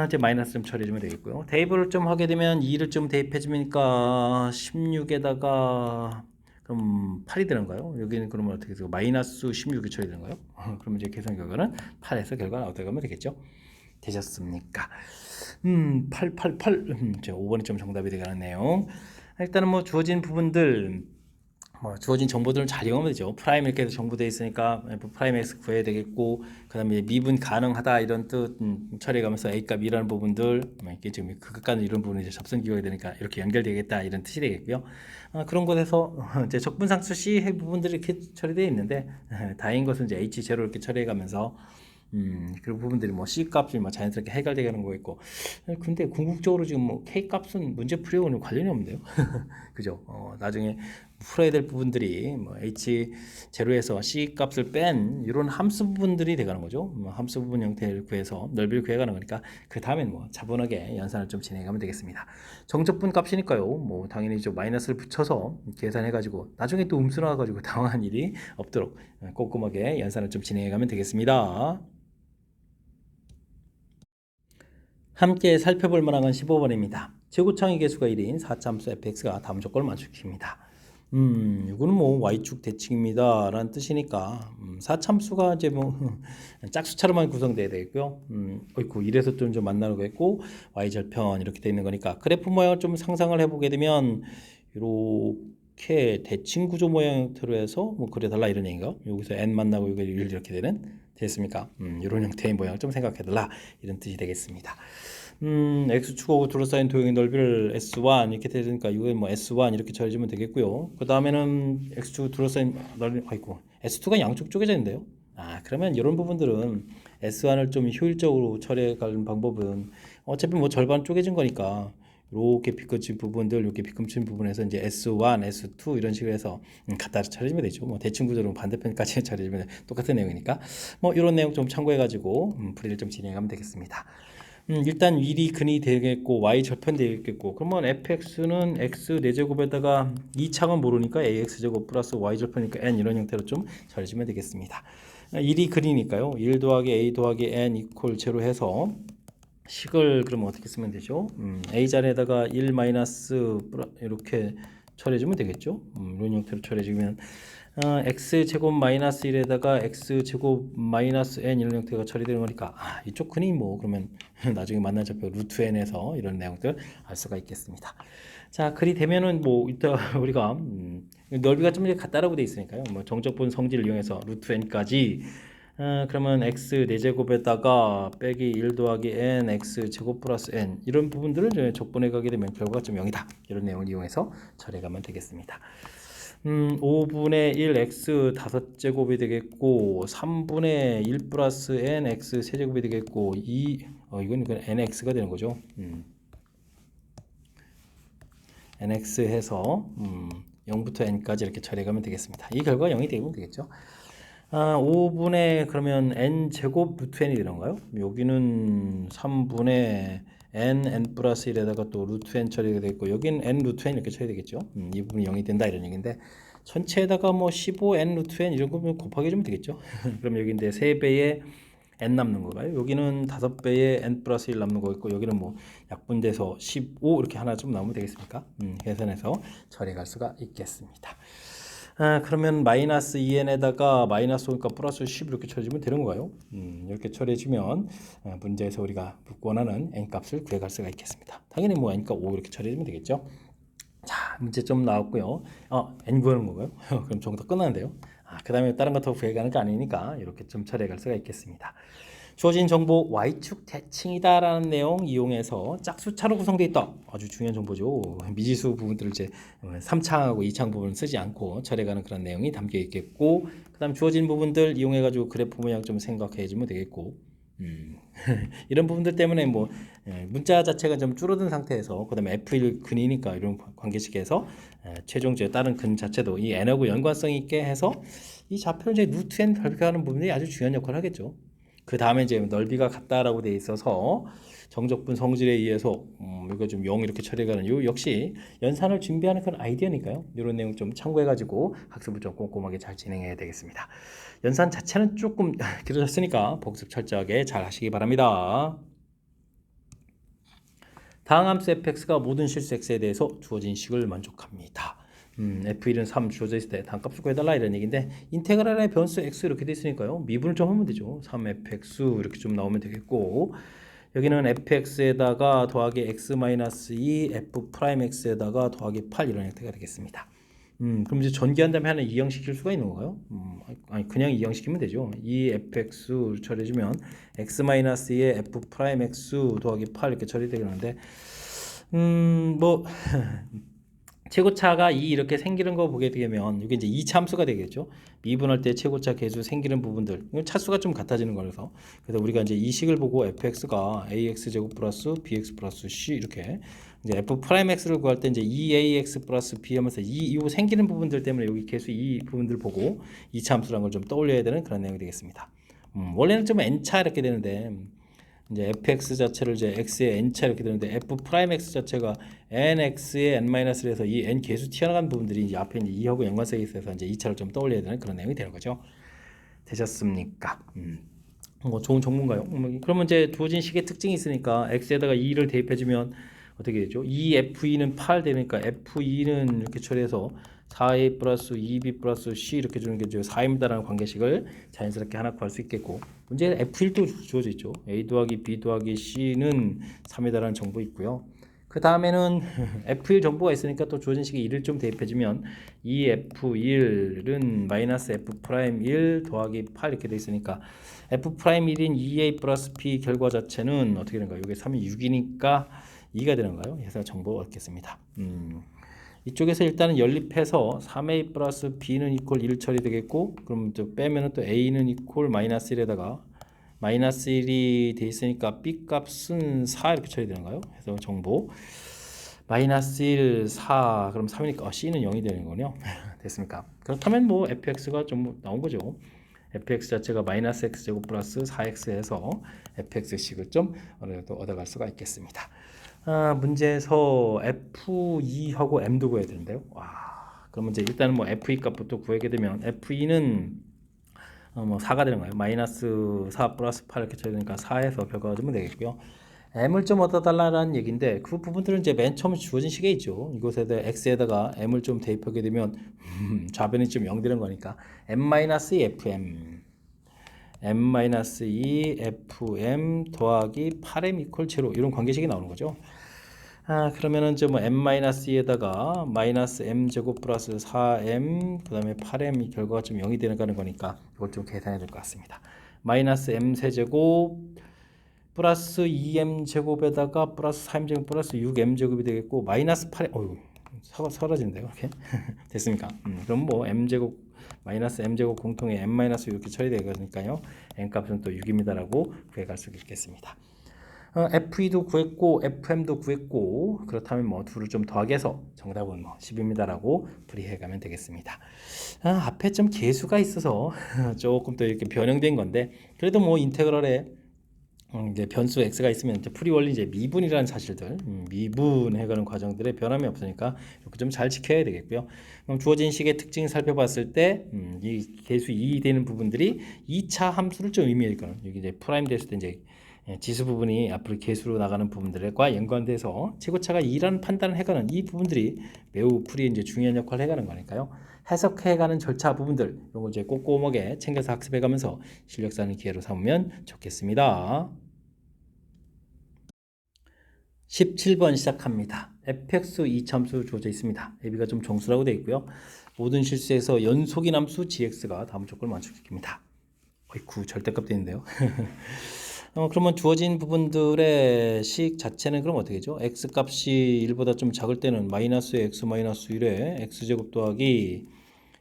이제 마이너스 좀 처리해주면 되겠고요. 대입을 좀 하게 되면 2를 좀 대입해주니까 16에다가 그럼 8이 되는가요? 여기는 그러면 어떻게 돼요? 마이너스 16이 처리되는가요? 그러면 이제 계산 결과는 8에서 결과는 어떻게 하면 되겠죠? 되셨습니까? 8. 이제 5번이 좀 정답이 되가는 내용. 일단은 뭐 주어진 부분들 주어진 정보들을 잘 이용하면 되죠. 프라임 이렇게 해서 정보되어 있으니까 f 프라임 x 구해야 되겠고 그 다음에 미분 가능하다 이런 뜻 처리해가면서 a 값이라는 부분들 이렇게 지금 극간은 이런 부분이 이제 접선 기호가 되니까 이렇게 연결되겠다 이런 뜻이 되겠고요. 그런 곳에서 이제 적분상수 c 부분들이 이렇게 처리되어 있는데 다행인 것은 이제 h 제로 이렇게 처리해가면서 그 부분들이 뭐 C 값이 뭐 자연스럽게 해결되는 거있고 근데 궁극적으로 지금 뭐 K 값은 문제 풀이하고는 관련이 없는데요. 그죠? 나중에 풀어야 될 부분들이 뭐 H 제로에서 C 값을 뺀 이런 함수 부분들이 돼가는 거죠. 함수 부분 형태를 구해서 넓이를 구해가는 거니까 그 다음엔 뭐 차분하게 연산을 좀 진행하면 되겠습니다. 정적분 값이니까요. 뭐 당연히 좀 마이너스를 붙여서 계산해가지고 나중에 또 음수 나와가지고 당황한 일이 없도록 꼼꼼하게 연산을 좀 진행해가면 되겠습니다. 함께 살펴볼 만한 건 15번입니다. 최고창의 개수가 1인 4차함수 fx가 다음 조건을 맞추기입니다. 이거는 뭐 y축 대칭입니다 라는 뜻이니까 4참수가 이제 뭐 짝수차로만 구성돼야 되겠고요. 어이구 이래서 좀 만나는 거겠고 y절편 이렇게 되어 있는 거니까 그래프 모양을 좀 상상을 해보게 되면 이렇게 대칭 구조 모양 형태로 해서 뭐 그려달라 이런 얘기인가? 여기서 n 만나고 여기 1 이렇게 되는 됐습니까? 이런 형태의 모양을 좀 생각해달라 이런 뜻이 되겠습니다. x축하고 둘러싸인 도형의 넓이를 S1 이렇게 되니까 이건 뭐 S1 이렇게 처리해주면 되겠고요. 그 다음에는 x축 둘러싸인 넓이 아이고 S2가 양쪽 쪼개져 있는데요. 그러면 이런 부분들은 S1을 좀 효율적으로 처리해 가는 방법은 어차피 뭐 절반 쪼개진 거니까 이렇게 비껴진 부분들, 이렇게 비껴진 부분에서 이제 S1, S2 이런 식으로 해서 갖다 처리해주면 되죠. 뭐 대칭 구조로 반대편까지 처리해주면 똑같은 내용이니까 뭐 이런 내용 좀 참고해가지고 풀이를 좀 진행하면 되겠습니다. 일단 위리 근이 되겠고 y 절편 되겠고 그러면 fx는 x 4제곱에다가 2창은 모르니까 ax제곱 플러스 y 절편이니까 n 이런 형태로 좀 처리해주면 되겠습니다. 1이 근이니까요. 1 더하기 a 더하기 n 이퀄 제로 해서 식을 그러면 어떻게 쓰면 되죠? a 자리에다가 1 마이너스 이렇게 처리해주면 되겠죠? 이런 형태로 처리해주면 x제곱 마이너스 1에다가 x제곱 마이너스 n 이런 형태가 처리되는 거니까 이쪽 근이 뭐 그러면 나중에 만날 좌표 루트 n에서 이런 내용들 알 수가 있겠습니다. 자, 글이 되면은 뭐 이따 우리가 넓이가 좀 같다라고 돼 있으니까요. 뭐 정적분 성질을 이용해서 루트 n까지 그러면 x 4제곱에다가 빼기 1 더하기 n x 제곱 플러스 n 이런 부분들을 이제 적분해 가게 되면 결과가 좀 0이다. 이런 내용을 이용해서 처리해 가면 되겠습니다. 5분의 1 x 5제곱이 되겠고 3분의 1 플러스 n x 세제곱이 되겠고 이건 nx가 되는 거죠. nx 해서 0부터 n까지 이렇게 처리해 가면 되겠습니다. 이 결과가 0이 되면 되겠죠. 5분의 그러면 n 제곱 루트 n이 되는 건가요? 여기는 3분의 n 플러스 1에다가 또 루트 n 처리가 되겠고 여기는 n 루트 n 이렇게 처리되겠죠. 이 부분이 0이 된다 이런 얘기인데 전체에다가 뭐 15n 루트 n 이런 거 곱하기 해주면 되겠죠. 그럼 여기 이제 3배의 n 남는 거가요? 여기는 5배의 n 플러스 1 남는 거있고 여기는 뭐 약분돼서 15 이렇게 하나 좀 나오면 되겠습니까? 계산해서 처리할 수가 있겠습니다. 그러면 마이너스 2n에다가 마이너스 5니까 플러스 10 이렇게 처리해주면 되는 거예요. 이렇게 처리해주면 문제에서 우리가 원하는 n 값을 구해갈 수가 있겠습니다. 당연히 뭐 n값 5 이렇게 처리해주면 되겠죠. 자, 문제 좀 나왔고요. n 구하는 건가요? 그럼 정도 끝나는데요. 그 다음에 다른 거 더 구해가는 거 아니니까 이렇게 좀 처리해갈 수가 있겠습니다. 주어진 정보 y축 대칭이다라는 내용 이용해서 짝수차로 구성되어 있다. 아주 중요한 정보죠. 미지수 부분들을 이제 3창하고 2창 부분을 쓰지 않고 처리해가는 그런 내용이 담겨 있겠고 그 다음 주어진 부분들 이용해가지고 그래프 모양 좀 생각해 주면 되겠고 이런 부분들 때문에 뭐 문자 자체가 좀 줄어든 상태에서 그 다음에 F1 근이니까 이런 관계식에서 최종적으로 다른 근 자체도 이 n하고 연관성이 있게 해서 이 좌표를 이제 루트 n 발표하는 부분이 아주 중요한 역할을 하겠죠. 그 다음에 이제 넓이가 같다라고 돼 있어서 정적분 성질에 의해서 이거 좀 0 이렇게 처리하는 요 역시 연산을 준비하는 그런 아이디어니까요. 이런 내용 좀 참고해가지고 학습을 좀 꼼꼼하게 잘 진행해야 되겠습니다. 연산 자체는 조금 길어졌으니까 복습 철저하게 잘 하시기 바랍니다. 다음 함수 fx가 모든 실수 x에 대해서 주어진 식을 만족합니다. f1은 3 주어져 있을 때 단값을 구해달라 이런 얘기인데 인테그랄의 변수 x 이렇게 돼 있으니까요. 미분을 좀 하면 되죠. 3fx 이렇게 좀 나오면 되겠고 여기는 fx에다가 더하기 x-2 f'(x에다가 더하기 8 이런 형태가 되겠습니다. 그럼 이제 전개한 다음에 하나 이형시킬 수가 있는 건가요? 아니 그냥 이형시키면 되죠. 이 fx 처리해주면 x-2의 f'(x) 더하기 8 이렇게 처리되겠는데 뭐 최고차가 2 이렇게 생기는 거 보게 되면 이게 이제 2차 함수가 되겠죠. 미분할 때 최고차 계수 생기는 부분들 차수가 좀 같아지는 거라서 그래서 우리가 이제 이 식을 보고 fx가 ax 제곱 플러스 bx 플러스 c 이렇게 이제 f'(x를 구할 때 이제 2ax 플러스 b 하면서 이 생기는 부분들 때문에 여기 계수 이 부분들 보고 2차 함수라는 걸 좀 떠올려야 되는 그런 내용이 되겠습니다. 원래는 좀 n차 이렇게 되는데 이제 fx 자체를 이제 x의 n차 이렇게 되는데 f'(x) 자체가 nx의 n-를 해서 이 n 계수 튀어나간 부분들이 이제 앞에 이제 2하고 연관성이 있어서 이제 2차를 좀 떠올려야 되는 그런 내용이 되는 거죠. 되셨습니까? 뭐 좋은 정보인가요? 그러면 이제 주어진 식의 특징이 있으니까 x에다가 2를 대입해주면 어떻게 되죠? 2f2는 8 되니까 f2는 이렇게 처리해서 4a 플러스 2b 플러스 c 이렇게 주는 게 4입니다라는 관계식을 자연스럽게 하나 구할 수 있겠고 문제는 f1도 주어져 있죠. a 더하기 b 더하기 c는 3이다라는 정보 있고요. 그 다음에는 f1 정보가 있으니까 또 주어진 식에 1을 좀 대입해주면 2f1은 마이너스 f'1 더하기 8 이렇게 돼 있으니까 F'1인 2a 플러스 b 결과 자체는 어떻게 되는가요? 이게 3이 6이니까 2가 되는가요? 해서 정보 얻겠습니다. 이쪽에서 일단은 연립해서 3a 플러스 b는 이퀄 1 처리되겠고, 그럼 또 빼면은 또 a는 이퀄 마이너스 1에다가 마이너스 1이 돼 있으니까 b 값은 4 이렇게 처리되는가요? 해서 정보 마이너스 1, 4, 그럼 3이니까 c는 0이 되는 거군요. 됐습니까? 그렇다면 뭐 fx가 좀 나온 거죠. fx 자체가 마이너스 x제곱 플러스 4x에서 fx식을 좀 어느 정도 얻어갈 수가 있겠습니다. 문제에서 f2하고 m도 구해야 되는데요. 와, 그러면 이제 일단은 뭐 f2 값부터 구하게 되면 f2는 뭐 4가 되는가요? 마이너스 4 플러스 8 이렇게 쳐야 되니까 4에서 별거 주면 되겠고요. m을 좀 얻어달라는 얘기인데 그 부분들은 이제 맨 처음 주어진 식에 있죠. 이곳에다 x에다가 m을 좀 대입하게 되면 좌변이 좀 0 되는 거니까 m-2 fm m-2 fm 더하기 8m 이퀄 제로 이런 관계식이 나오는 거죠. 그러면은 이제 뭐 m-2에다가 마이너스 m 제곱 플러스 4m 그 다음에 8m 이 결과가 좀 0이 되는 거니까 이걸 좀 계산해야 될 것 같습니다. 마이너스 m 세제곱 플러스 2m 제곱에다가 플러스 4m 제곱 플러스 6m 제곱이 되겠고 마이너스 8m 어휴 사라진대요 이렇게 됐습니까? 그럼 뭐 m 제곱 마이너스 m 제곱 공통의 m 마이너스 이렇게 처리되니까요 m 값은 또 6입니다라고 구해갈 수 있겠습니다. F2도 구했고 FM도 구했고 그렇다면 뭐 둘을 좀 더하기 해서 정답은 뭐 10입니다라고 풀이해 가면 되겠습니다. 앞에 좀 계수가 있어서 조금 더 이렇게 변형된 건데 그래도 뭐 인테그럴에 이제 변수 x가 있으면 이제 풀이 원리 이제 미분이라는 사실들, 미분해가는 과정들의 변함이 없으니까 이렇게 좀 잘 지켜야 되겠고요. 그럼 주어진 식의 특징 살펴봤을 때, 이 계수 2 되는 부분들이 2차 함수를 좀 의미하거든요. 여기 이제 프라임 됐을 때 이제 지수 부분이 앞으로 계수로 나가는 부분들과 연관돼서 최고차가 2라는 판단을 해가는 이 부분들이 매우 풀이에 이제 중요한 역할을 해가는 거니까요. 해석해가는 절차 부분들 이런 거 이제 꼼꼼하게 챙겨서 학습해가면서 실력 쌓는 기회로 삼으면 좋겠습니다. 17번 시작합니다. fx 이참수 주어져 있습니다. ab가 좀 정수라고 되어 있고요. 모든 실수에서 연속인 함수 gx가 다음 조건을 만족시킵니다. 어이쿠 절대값 되는데요. 그러면 주어진 부분들의 식 자체는 그럼 어떻게 되죠? x 값이 1보다 좀 작을 때는 마이너스 x 마이너스 1에 x제곱 더하기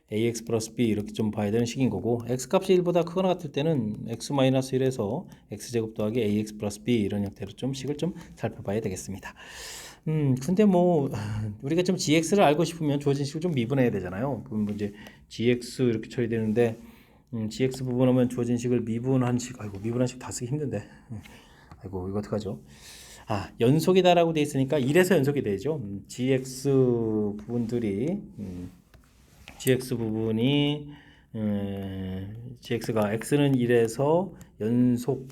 ax 플러스 b 이렇게 좀 봐야 되는 식인 거고 x 값이 1보다 크거나 같을 때는 x 마이너스 1에서 x제곱 더하기 ax 플러스 b 이런 형태로 좀 식을 좀 살펴봐야 되겠습니다. 근데 뭐 우리가 좀 gx를 알고 싶으면 주어진 식을 좀 미분해야 되잖아요. 그럼 이제 gx 이렇게 처리되는데 gx 부분하면 주어진 식을 미분한 식, 아이고 미분한 식 다 쓰기 힘든데, 아이고 이거 어떡하죠? 연속이다라고 돼 있으니까 1에서 연속이 되죠. gx 부분들이 gx 부분이 gx가 x는 1에서 연속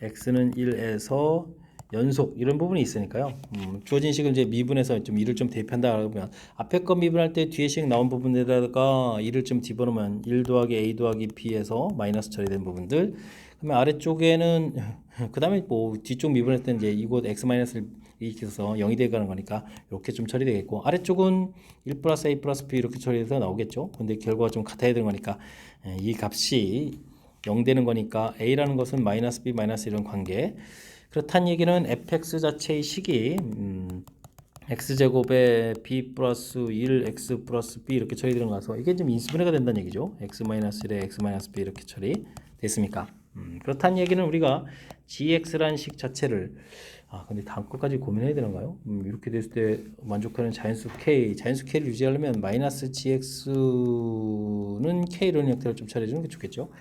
x는 1에서 연속 이런 부분이 있으니까요. 주어진 식을 이제 미분해서 좀 1을 좀 대입한다 그러면 앞에 거 미분할 때 뒤에 식 나온 부분에다가 1을 좀 집어넣으면 1 더하기 a 더하기 b에서 마이너스 처리된 부분들. 그러면 아래쪽에는 그 다음에 뭐 뒤쪽 미분할 때 이제 이곳 x 마이너스를 이익해서 0이 되가는 거니까 이렇게 좀 처리되겠고 아래쪽은 1 플러스 a 플러스 b 이렇게 처리해서 나오겠죠. 근데 결과가 좀 같아야 되는 거니까 이 값이 0 되는 거니까 a라는 것은 마이너스 b 마이너스 이런 관계. 그렇다는 얘기는 fx 자체의 식이 x제곱에 b 플러스 1 x 플러스 b 이렇게 처리되는 거라서 이게 좀 인수분해가 된다는 얘기죠. x 마이너스 1에 x 마이너스 b 이렇게 처리됐습니까? 그렇다는 얘기는 우리가 gx라는 식 자체를 근데 다음 것까지 고민해야 되는가요? 이렇게 됐을 때 만족하는 자연수 k를 유지하려면 마이너스 gx는 k 이런 형태로 좀 처리해주는 게 좋겠죠.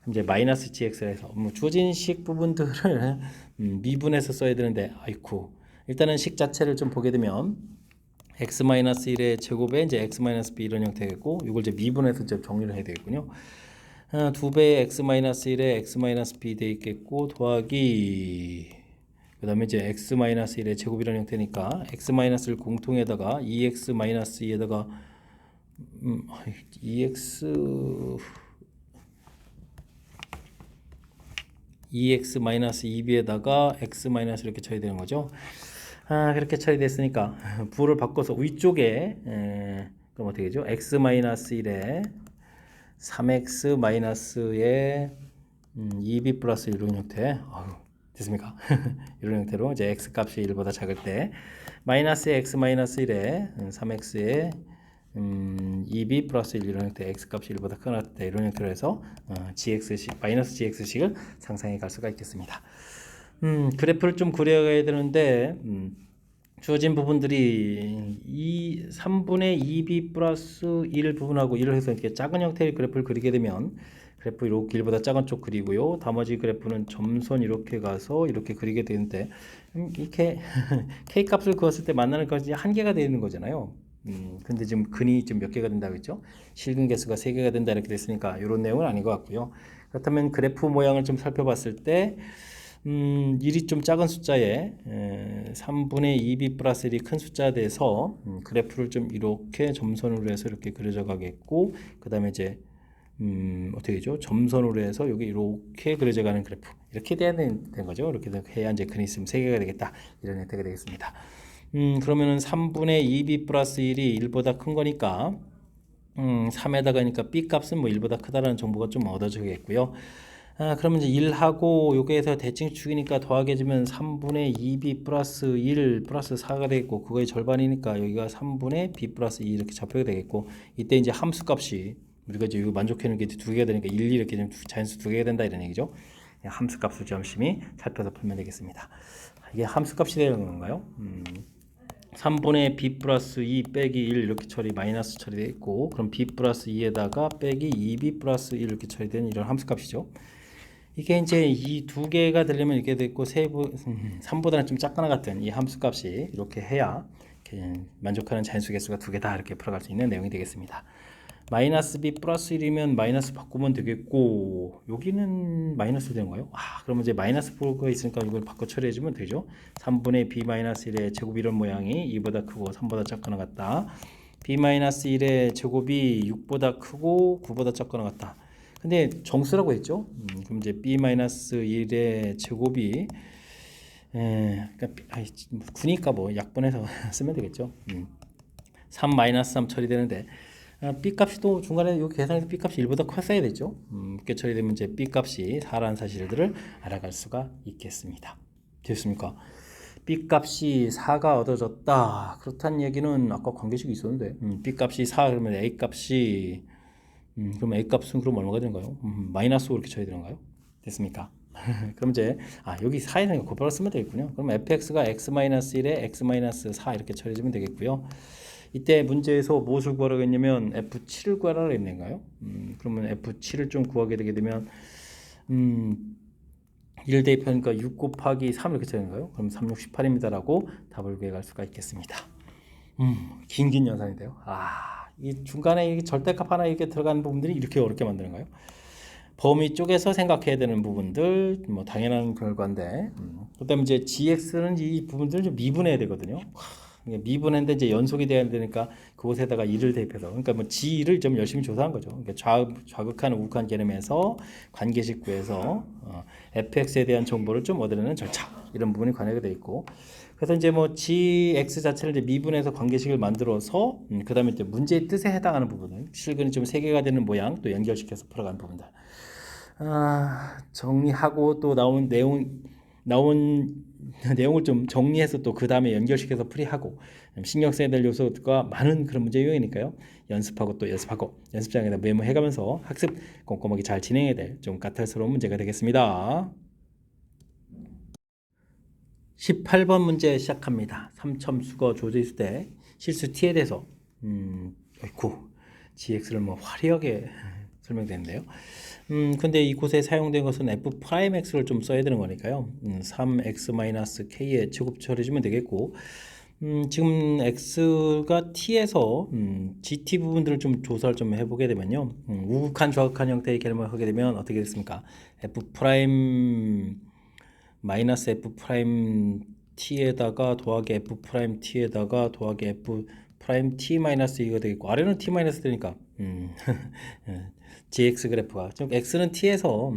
이제 마이너스 gx를 해서 주어진 식 부분들을 미분해서 써야 되는데 아이쿠 일단은 식 자체를 좀 보게 되면 x-1의 제곱에 이제 x-b 이런 형태겠고 이걸 이제 미분해서 이제 정리를 해야 되겠군요. 2배의 x-1에 x-b 돼 있겠고 더하기 그 다음에 이제 x-1의 제곱이라는 형태니까 x-를 공통에다가 2x-2에다가 2x-2b에다가 x- 이렇게 처리 되는 거죠. 그렇게 처리됐으니까 부호를 바꿔서 위쪽에 그럼 어떻게 되죠? x-1에 3x 마이너스의 2b 플러스 이런 형태. 됐습니까? 이런 형태로 이제 x 값이 1보다 작을 때 마이너스 x 마이너스 1에 3x의 2b 플러스 1 이런 형태 x 값이 1보다 크거나 같을 때 이런 형태로 해서 gx식 마이너스 gx식을 상상해 갈 수가 있겠습니다. 그래프를 좀 그려가야 되는데 주어진 부분들이 이 3분의 2b 플러스 1 부분하고 1을 해서 이렇게 작은 형태의 그래프를 그리게 되면 그래프 이렇게 1보다 작은 쪽 그리고요. 나머지 그래프는 점선 이렇게 가서 이렇게 그리게 되는데 이렇게 k 값을 그었을 때 만나는 것이 한 개가 되는 거잖아요. 근데 지금 근이 좀 몇 개가 된다고 했죠? 실근 개수가 3개가 된다 이렇게 됐으니까 이런 내용은 아닌 것 같고요. 그렇다면 그래프 모양을 좀 살펴봤을 때 1이 좀 작은 숫자에 3분의 2b 플러스 1이 큰 숫자가 돼서 그래프를 좀 이렇게 점선으로 해서 이렇게 그려져 가겠고 그 다음에 이제 어떻게 되죠? 점선으로 해서 여기 이렇게 그려져 가는 그래프 이렇게 돼야 된 거죠. 이렇게 해야 이제 근이 있으면 3개가 되겠다 이런 형태가 되겠습니다. 그러면은 3분의 2b 플러스 1이 1보다 큰 거니까 3에다가니까 b 값은 뭐 1보다 크다라는 정보가 좀 얻어지겠고요. 그러면 이제 1하고 여기에서 대칭축이니까 더하게지면 3분의 2b 플러스 1 플러스 4가 되겠고 그거의 절반이니까 여기가 3분의 b 플러스 2 이렇게 잡혀야 되겠고 이때 이제 함수값이 우리가 이제 이거 만족해놓은 게 두 개가 되니까 1, 2 이렇게 좀 자연수 두 개가 된다 이런 얘기죠. 함수값을 열심히 살펴서 풀면 되겠습니다. 이게 함수값이 되는 건가요? 3분의 b 플러스 2 빼기 1 이렇게 처리 마이너스 처리되어 있고 그럼 b 플러스 2에다가 빼기 2b 플러스 1 이렇게 처리된 이런 함수값이죠. 이게 이제 이 두 개가 되려면 이렇게 됐고 3보다는 좀 작거나 같은 이 함수값이 이렇게 해야 이렇게 만족하는 자연수 개수가 두 개다 이렇게 풀어갈 수 있는 내용이 되겠습니다. 마이너스 b 플러스 1이면 마이너스 바꾸면 되겠고 여기는 마이너스 되는 거예요. 그러면 이제 마이너스 볼거 있으니까 이걸 바꿔 처리해주면 되죠. 3분의 b 마이너스 1의 제곱 이런 모양이 2보다 크고 3보다 작거나 같다. b 마이너스 1의 제곱이 6보다 크고 9보다 작거나 같다. 근데 정수라고 했죠. 그럼 이제 b 마이너스 1의 제곱이 그러니까 9니까 뭐 약분해서 쓰면 되겠죠. 3 마이너스 3 처리되는데 b 값이 또 중간에 이 계산에서 b 값이 1보다 컸어야 되죠. 이렇게 처리되면 이제 b 값이 4라는 사실들을 알아갈 수가 있겠습니다. 됐습니까? b 값이 4가 얻어졌다. 그렇다는 얘기는 아까 관계식이 있었는데 b 값이 4 그러면 a 값이 그럼 a 값은 그럼 얼마가 되는가요? 마이너스 5 이렇게 쳐야 되는가요? 됐습니까? 그럼 이제 여기 4에서 곱하기 쓰면 되겠군요. 그럼 fx가 x-1에 x-4 이렇게 처리해주면 되겠고요. 이때 문제에서 무엇을 구하라고 했냐면 F7을 구하라고 했는가요? 그러면 F7을 좀 구하게 되게 되면 1 대입하니까 6 곱하기 3 이렇게 되는가요? 그럼 3, 6, 18입니다라고 답을 구해갈 수가 있겠습니다. 긴 연산인데요. 이 중간에 절대값 하나 이렇게 들어가는 부분들이 이렇게 어렵게 만드는가요? 범위 쪽에서 생각해야 되는 부분들 뭐 당연한 결과인데 그다음에 이제 gx는 이 부분들을 좀 미분해야 되거든요. 미분했는데 이제 연속이 돼야 되니까 그곳에다가 2를 대입해서 그러니까 뭐 g를 좀 열심히 조사한 거죠. 그러니까 좌극한 우극한 개념에서 관계식 구해서 fx에 대한 정보를 좀 얻으려는 절차 이런 부분이 관여가 돼 있고 그래서 이제 뭐 gx 자체를 이제 미분해서 관계식을 만들어서 그다음에 이제 문제의 뜻에 해당하는 부분을 실근이 좀 3개가 되는 모양 또 연결시켜서 풀어가는 부분들 정리하고 또 나온 내용을 좀 정리해서 또 그 다음에 연결시켜서 풀이하고 신경 써야 될 요소가 많은 그런 문제 유형이니까요. 연습하고 또 연습하고 연습장에다 메모해가면서 학습 꼼꼼하게 잘 진행해야 될 좀 까탈스러운 문제가 되겠습니다. 18번 문제 시작합니다. 3첨수거 조제수 때 실수 t에 대해서 gx를 뭐 화려하게 설명되는데요. 근데 이곳에 사용된 것은 f'x를 좀 써야 되는 거니까요. 3x-k의 제곱 처리해주면 되겠고 지금 x가 t에서 gt 부분들을 좀 조사를 좀 해보게 되면요. 우극한 좌극한 형태의 개념을 하게 되면 어떻게 됐습니까? f' 마이너스 f' t에다가 더하기 f' t에다가 더하기 f' t 마이너스 이거 되겠고 아래는 t 마이너스 되니까 gx 그래프가 좀 x는 t에서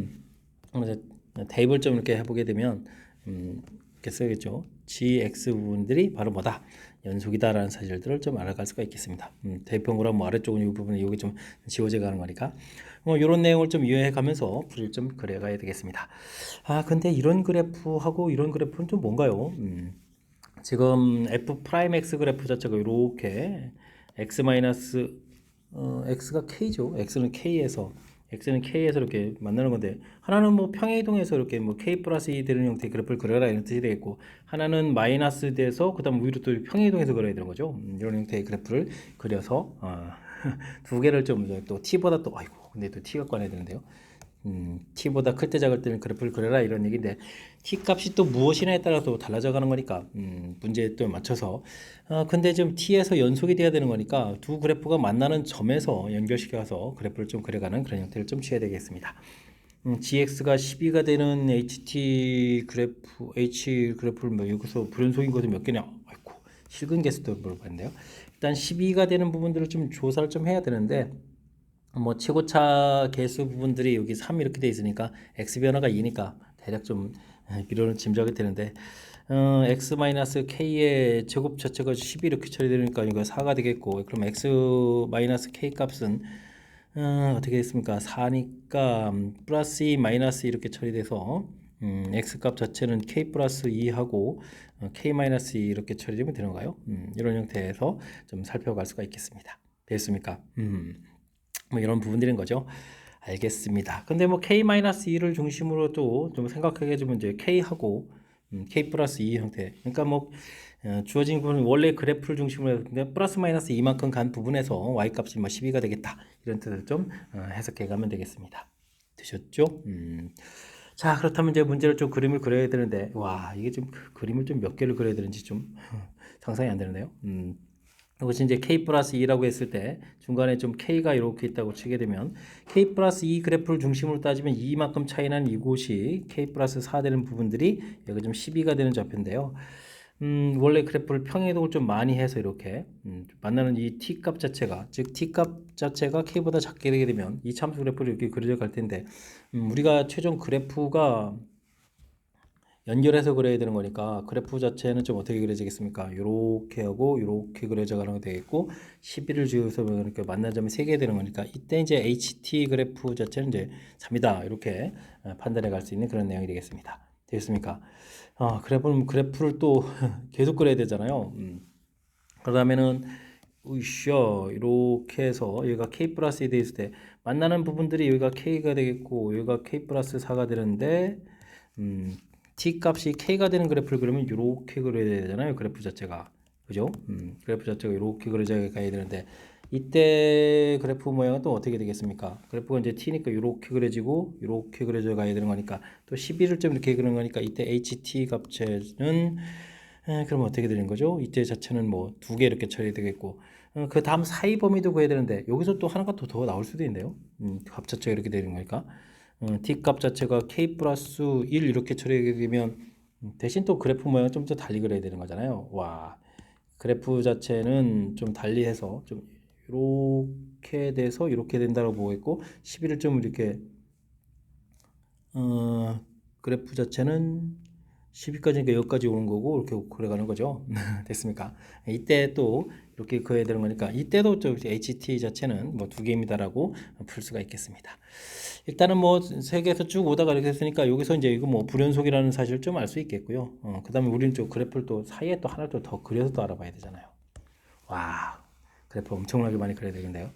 대입을 좀 이렇게 해보게 되면 이렇게 써야겠죠. gx 부분들이 바로 뭐다? 연속이다라는 사실들을 좀 알아갈 수가 있겠습니다. 대평구랑 뭐 아래쪽은 이 부분이 여기 좀 지워져 가는 거니까 이런 내용을 좀 이해해 가면서 풀이를 좀 그려가야 되겠습니다. 근데 이런 그래프하고 이런 그래프는 좀 뭔가요? 지금 f 프라임 x 그래프 자체가 이렇게 x 마이너스 x가 k죠. x는 k에서 이렇게 만나는 건데 하나는 뭐 평행이동해서 이렇게 뭐 k 플러스 2 되는 형태의 그래프를 그려라 이런 뜻이 되겠고 하나는 마이너스 돼서 그다음 위로 또 평행이동해서 그려야 되는 거죠. 이런 형태의 그래프를 그려서 두 개를 좀 또 t보다 또 아이고 근데 또 t가 꺼내야 되는데요. t보다 클 때 작을 때는 그래프를 그려라 이런 얘기인데 t 값이 또 무엇이냐에 따라서 달라져 가는 거니까 문제에 또 맞춰서 근데 좀 t에서 연속이 돼야 되는 거니까 두 그래프가 만나는 점에서 연결시켜서 그래프를 좀 그려가는 그런 형태를 좀 취해야 되겠습니다. gx가 12가 되는 h 그래프를 뭐 여기서 불연속인 것은 몇 개냐? 아이고 실근 개수도 물어봤는데요. 일단 12가 되는 부분들을 좀 조사를 좀 해야 되는데 뭐 최고차 개수 부분들이 여기 3 이렇게 돼 있으니까 x 변화가 2니까 대략 좀 미로는 짐작이 되는데 x-k의 제곱 자체가 10 이렇게 처리되니까 이거 4가 되겠고 그럼 x-k 값은 어떻게 됐습니까? 4니까 플러스 2 마이너스 이렇게 처리돼서 x 값 자체는 k 플러스 2하고 k 마이너스 2 이렇게 처리되면 되는가요? 이런 형태에서 좀 살펴갈 수가 있겠습니다. 됐습니까? 뭐 이런 부분들인 거죠. 알겠습니다. 근데 뭐 k-2를 중심으로 또 좀 생각하게 해주면 이제 k하고 k 플러스 2 형태. 그러니까 뭐 주어진 부분 원래 그래프를 중심으로 해서 플러스 마이너스 이만큼 간 부분에서 y 값이 뭐 12가 되겠다 이런 뜻을 좀 해석해 가면 되겠습니다. 되셨죠? 자 그렇다면 이제 문제를 좀 그림을 그려야 되는데 와 이게 좀 그림을 좀 몇 개를 그려야 되는지 좀 상상이 안 되는데요. 이것이 이제 k 플러스 2라고 했을 때 중간에 좀 k가 이렇게 있다고 치게 되면 k 플러스 2 그래프를 중심으로 따지면 2만큼 차이 나는 이곳이 k 플러스 4 되는 부분들이 여기 좀 12가 되는 좌표인데요. 원래 그래프를 평행이동을 좀 많이 해서 이렇게 만나는 이 t 값 자체가 즉 t 값 자체가 k보다 작게 되게 되면 이 참수 그래프를 이렇게 그려져 갈 텐데 우리가 최종 그래프가 연결해서 그려야 되는 거니까 그래프 자체는 좀 어떻게 그려지겠습니까? 이렇게 하고 이렇게 그려져 가는 거 되겠고 11을 지어서 그러니까 만난 점이 3개 되는 거니까 이때 이제 HT 그래프 자체는 이제 3이다 이렇게 판단해 갈 수 있는 그런 내용이 되겠습니다. 되겠습니까? 그래프를 또 계속 그려야 되잖아요. 그러다면은 으쌰 이렇게 해서 여기가 k 플러스 2 돼 있을 때 만나는 부분들이 여기가 k가 되겠고 여기가 k 플러스 4가 되는데 t 값이 k가 되는 그래프를 그리면 이렇게 그려야 되잖아요. 그래프 자체가 그죠? 그래프 자체가 이렇게 그려져 가야 되는데 이때 그래프 모양은 또 어떻게 되겠습니까? 그래프가 이제 t니까 이렇게 그려지고 이렇게 그려져 가야 되는 거니까 또 11을 좀 이렇게 그리는 거니까 이때 ht 값체는 그럼 어떻게 되는 거죠? 이때 자체는 뭐 두 개 이렇게 처리되겠고 그 다음 사이 범위도 구해야 되는데 여기서 또 하나가 더 나올 수도 있는데요. 값 자체가 이렇게 되는 거니까 t 값 자체가 k 플러스 1 이렇게 처리하게 되면 대신 또 그래프 모양 좀 더 달리 그려야 되는 거잖아요. 와 그래프 자체는 좀 달리해서 좀 이렇게 돼서 이렇게 된다고 보겠고 11을 좀 이렇게 그래프 자체는 10위까지니까 여기까지 오는 거고 이렇게 그려가는 거죠. 됐습니까? 이때 또 이렇게 그어야 되는 거니까 이때도 저 HT 자체는 뭐 두 개입니다라고 풀 수가 있겠습니다. 일단은 뭐 세계에서 쭉 오다가 이렇게 했으니까 여기서 이제 이거 뭐 불연속이라는 사실을 좀 알 수 있겠고요. 그다음에 우리는 좀 그래프를 또 사이에 또 하나를 더 그려서 또 알아봐야 되잖아요. 와 그래프 엄청나게 많이 그려야 되겠네요.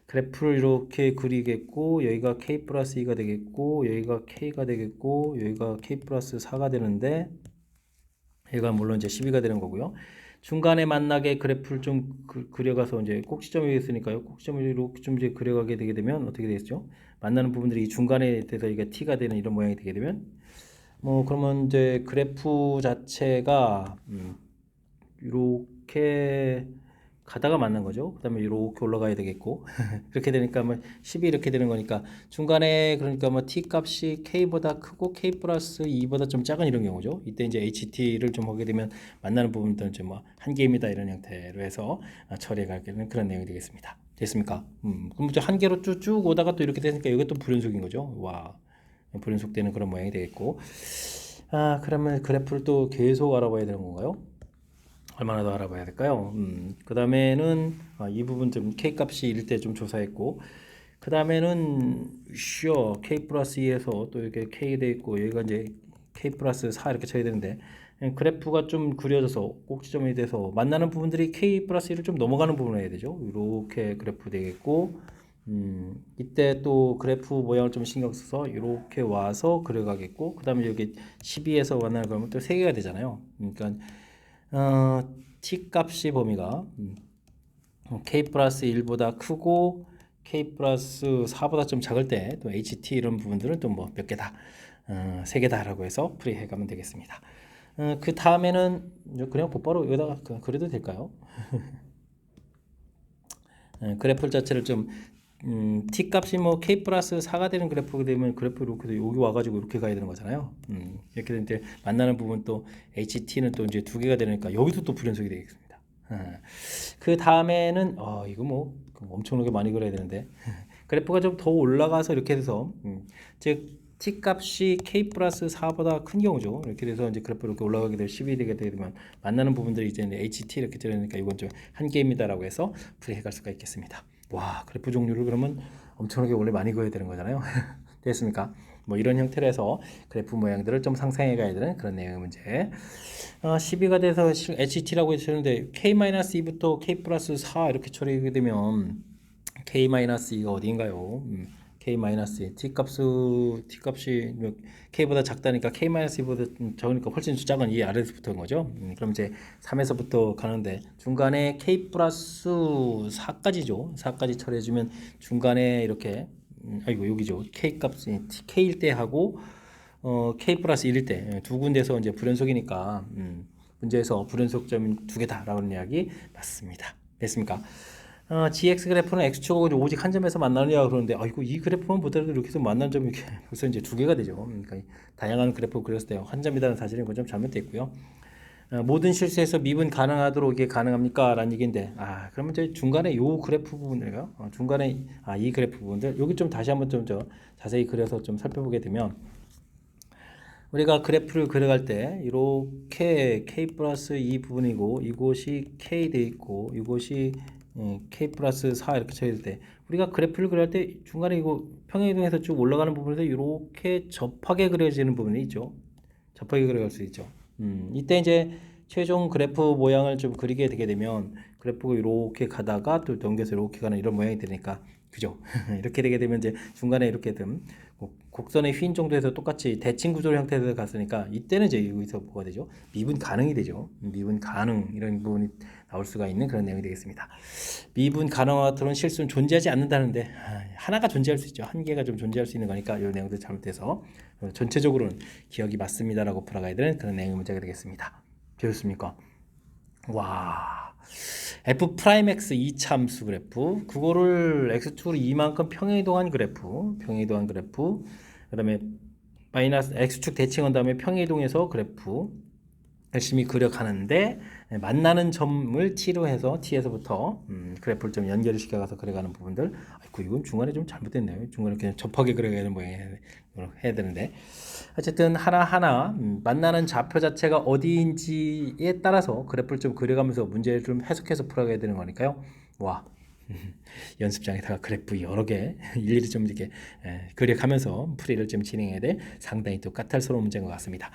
그래프를 이렇게 그리겠고 여기가 k 플러스 2가 되겠고 여기가 k가 되겠고 여기가 k 플러스 4가 되는데 얘가 물론 이제 12가 되는 거고요. 중간에 만나게 그래프를 좀 그려가서 이제 꼭지점이 있으니까요. 꼭지점을 이렇게 좀 이제 그려가게 되게 되면 어떻게 되겠죠? 만나는 부분들이 이 중간에 대해서 이게 t가 되는 이런 모양이 되게 되면 뭐 그러면 이제 그래프 자체가 이렇게 가다가 맞는 거죠. 그 다음에 이렇게 올라가야 되겠고 그렇게 되니까 뭐 10이 이렇게 되는 거니까 중간에 그러니까 뭐 t 값이 k보다 크고 k 플러스 2보다 좀 작은 이런 경우죠. 이때 이제 ht를 좀 하게 되면 만나는 부분들은 좀 뭐 한 개입니다 이런 형태로 해서 처리해 가는 그런 내용이 되겠습니다. 됐습니까? 그럼 이제 한 개로 쭉 오다가 또 이렇게 되니까 이것도 불연속인 거죠. 와 불연속되는 그런 모양이 되겠고 그러면 그래프를 또 계속 알아봐야 되는 건가요? 얼마나 더 알아봐야 될까요? 그 다음에는 이 부분 좀 K 값이 이럴 때 좀 조사했고, 그 다음에는 K 플러스 2에서 또 이렇게 K 돼 있고 여기가 이제 K 플러스 4 이렇게 쳐야 되는데 그래프가 좀 구려져서 꼭지점이 돼서 만나는 부분들이 K 플러스 1을 좀 넘어가는 부분을 해야 되죠. 이렇게 그래프 되겠고 이때 또 그래프 모양을 좀 신경 써서 이렇게 와서 그려가겠고 그 다음에 여기 12에서 만나는 그러면 또 3개가 되잖아요. 그러니까 t 값이 범위가 k 플러스 1보다 크고 k 플러스 4보다 좀 작을 때 또 ht 이런 부분들은 또 뭐 몇 개다 3개다라고 해서 풀이해 가면 되겠습니다. 그 다음에는 그냥 곧바로 여기다가 그래도 될까요? 그래프 자체를 좀 t 값이 뭐 k 플러스 4가 되는 그래프가 되면 그래프 이렇게 여기 와가지고 이렇게 가야 되는 거잖아요. 이렇게 되는데 만나는 부분 또 ht는 또 이제 2개가 되니까 여기도 또 불연속이 되겠습니다. 그 다음에는 이거 뭐 엄청나게 많이 그려야 되는데 그래프가 좀 더 올라가서 이렇게 돼서 즉 t 값이 k 플러스 4보다 큰 경우죠. 이렇게 돼서 이제 그래프 이렇게 올라가게 되면 12 되게 되면 만나는 부분들이 이제 ht 이렇게 되니까 이건 좀 한계입니다라고 해서 풀이해 갈 수가 있겠습니다. 와, 그래프 종류를 그러면 엄청나게 원래 많이 그어야 되는 거잖아요. 됐습니까? 뭐 이런 형태로 해서 그래프 모양들을 좀 상상해 가야 되는 그런 내용의 문제. 12가 돼서 HT라고 해주셨는데 K-2부터 K 플러스 4 이렇게 처리하게 되면 K-2가 어디인가요? K-2 T값이 K보다 작다니까 K-2보다 적으니까 훨씬 숫자가 이 아래에서 붙은 거죠. 그럼 이제 3에서부터 가는데 중간에 K 플러스 4까지죠. 4까지 처리해주면 중간에 이렇게 아이고 여기죠. K 값이 K일 때 하고 K 플러스 1일 때 두 군데서 이제 불연속이니까 문제에서 불연속점이 2개다라고 하는 이야기 맞습니다. 됐습니까? GX 그래프는 X축하고 오직 한 점에서 만나느냐 그러는데 아이고 이 그래프만 보더라도 이렇게 해서 만난 점이 이렇게 벌써 이제 2개가 되죠. 그러니까 다양한 그래프 그렸을 때 한 점이라는 사실은 좀 잘못되어 있고요. 모든 실수에서 미분 가능하도록 이게 가능합니까? 라는 얘기인데 그러면 이제 중간에 요 그래프 부분들이요. 중간에 이 그래프 부분들 여기 좀 다시 한번 좀 자세히 그려서 좀 살펴보게 되면 우리가 그래프를 그려갈 때 이렇게 K 플러스 2 부분이고 이곳이 K 돼 있고 이곳이 K 플러스 4 이렇게 쳐야 될 때 우리가 그래프를 그릴 때 중간에 이거 평행이동해서 쭉 올라가는 부분에서 이렇게 접하게 그려지는 부분이 있죠. 접하게 그려갈 수 있죠. 이때 이제 최종 그래프 모양을 좀 그리게 되게 되면 그래프가 이렇게 가다가 또 넘겨서 이렇게 가는 이런 모양이 되니까 그죠? 이렇게 되게 되면 이제 중간에 이렇게 좀 곡선의 휜 정도에서 똑같이 대칭 구조 형태로 갔으니까 이때는 이제 여기서 뭐가 되죠? 미분 가능이 되죠. 미분 가능 이런 부분이 나올 수가 있는 그런 내용이 되겠습니다. 미분 가능과 같은 실수는 존재하지 않는다는데 하나가 존재할 수 있죠. 한 개가 좀 존재할 수 있는 거니까 이 내용도 잘못돼서 전체적으로는 기억이 맞습니다라고 풀어가야 되는 그런 내용의 문제가 되겠습니다. 되셨습니까? 와, F'X 이차함수 그래프 그거를 X축으로 이만큼 평행이동한 그래프 그 다음에 마이너스 X축 대칭한 다음에 평행이동해서 그래프 열심히 그려가는데 만나는 점을 T로 해서 T에서부터 그래프를 좀 연결을 시켜가서 그려가는 부분들 아이고 이건 중간에 좀 잘못됐네요. 중간에 그냥 접하게 그려가는 모양이 해야 되는데 어쨌든 하나하나 만나는 좌표 자체가 어디인지에 따라서 그래프를 좀 그려가면서 문제를 좀 해석해서 풀어가야 되는 거니까요. 와 연습장에다가 그래프 여러 개 일일이 좀 이렇게 그려가면서 풀이를 좀 진행해야 될 상당히 또 까탈스러운 문제인 것 같습니다.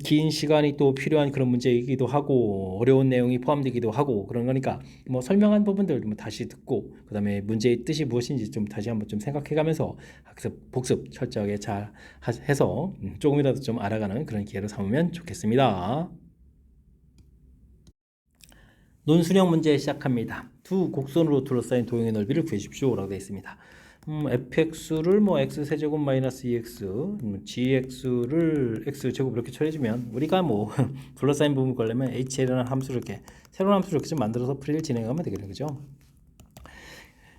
긴 시간이 또 필요한 그런 문제이기도 하고 어려운 내용이 포함되기도 하고 그런 거니까 뭐 설명한 부분들 뭐 다시 듣고 그 다음에 문제의 뜻이 무엇인지 좀 다시 한번 좀 생각해가면서 학습 복습 철저하게 잘 해서 조금이라도 좀 알아가는 그런 기회로 삼으면 좋겠습니다. 논술형 문제 시작합니다. 두 곡선으로 둘러싸인 도형의 넓이를 구해주십시오 라고 되어 있습니다. fx를 뭐 x세제곱 마이너스 2x gx를 x제곱 이렇게 처리해주면 우리가 뭐 둘러싸인 부분 걸려면 hl이라는 함수를 이렇게 새로운 함수를 이렇게 좀 만들어서 풀이를 진행하면 되겠는 거죠.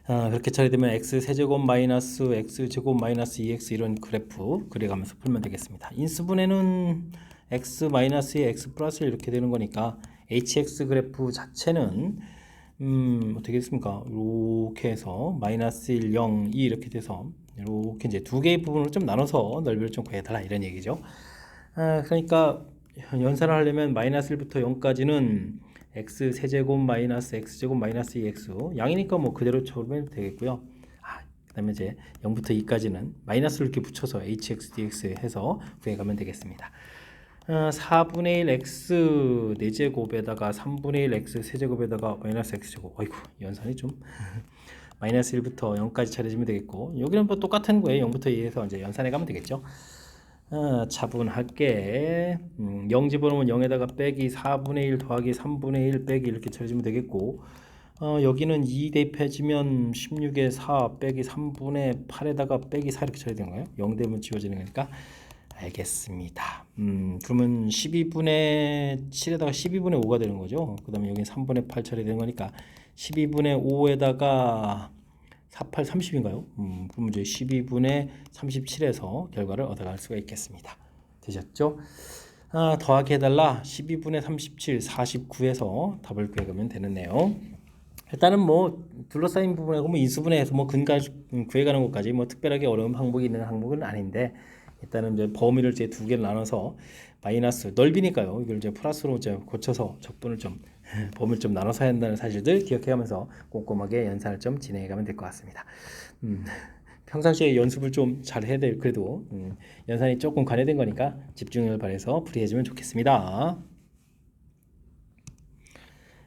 그렇게 처리되면 x세제곱 마이너스 x제곱 마이너스 2x 이런 그래프 그려가면서 풀면 되겠습니다. 인수분해는 x 마이너스에 x 플러스 이렇게 되는 거니까 hx 그래프 자체는 어떻게 됐습니까? 이렇게 해서 마이너스 1, 0, 2 이렇게 돼서 이렇게 이제 두 개의 부분으로 좀 나눠서 넓이를 좀 구해달라 이런 얘기죠. 그러니까 연산을 하려면 마이너스 1부터 0까지는 x 세제곱 마이너스 x제곱 마이너스 2x 양이니까 뭐 그대로 처리하면 되겠고요. 그 다음에 이제 0부터 2까지는 마이너스를 이렇게 붙여서 hx dx 해서 구해가면 되겠습니다. 4분의 1 x 4제곱에다가 3분의 1 x 세제곱에다가 마이너스 x제곱. 어이구, 연산이 좀 마이너스 1부터 0까지 차려지면 되겠고, 여기는 뭐 똑같은 거예요. 0부터 2에서 이제 연산해 가면 되겠죠. 차분하게 0 집어넣으면 0에다가 빼기 4분의 1 더하기 3분의 1 빼기 이렇게 차려지면 되겠고, 여기는 2 대입해지면 16에 4 빼기 3분의 8에다가 빼기 4 이렇게 처리되는 거예요. 0 되면 지워지는 거니까. 알겠습니다. 그러면 12분의 7에다가 12분의 5가 되는 거죠. 그 다음에 여기 3분의 8 처리되는 거니까 12분의 5에다가 48, 30인가요? 그러면 이제 12분의 37에서 결과를 얻어갈 수가 있겠습니다. 되셨죠? 더하기 해달라 12분의 37, 49에서 답을 구해가면 되는데요. 일단은 뭐 둘러싸인 부분하고 뭐 인수분해해서 뭐 근가 구해가는 것까지 뭐 특별하게 어려운 항목이 있는 항목은 아닌데, 일단은 이제 범위를 이제 두 개를 나눠서 마이너스 넓이니까요. 이걸 이제 플러스로 이제 고쳐서 적분을 좀 범위를 좀 나눠서 해야 한다는 사실들 기억해가면서 꼼꼼하게 연산을 좀 진행해가면 될 것 같습니다. 평상시에 연습을 좀 잘 해야 될, 그래도 연산이 조금 관여된 거니까 집중력을 발휘해서 풀이해주면 좋겠습니다.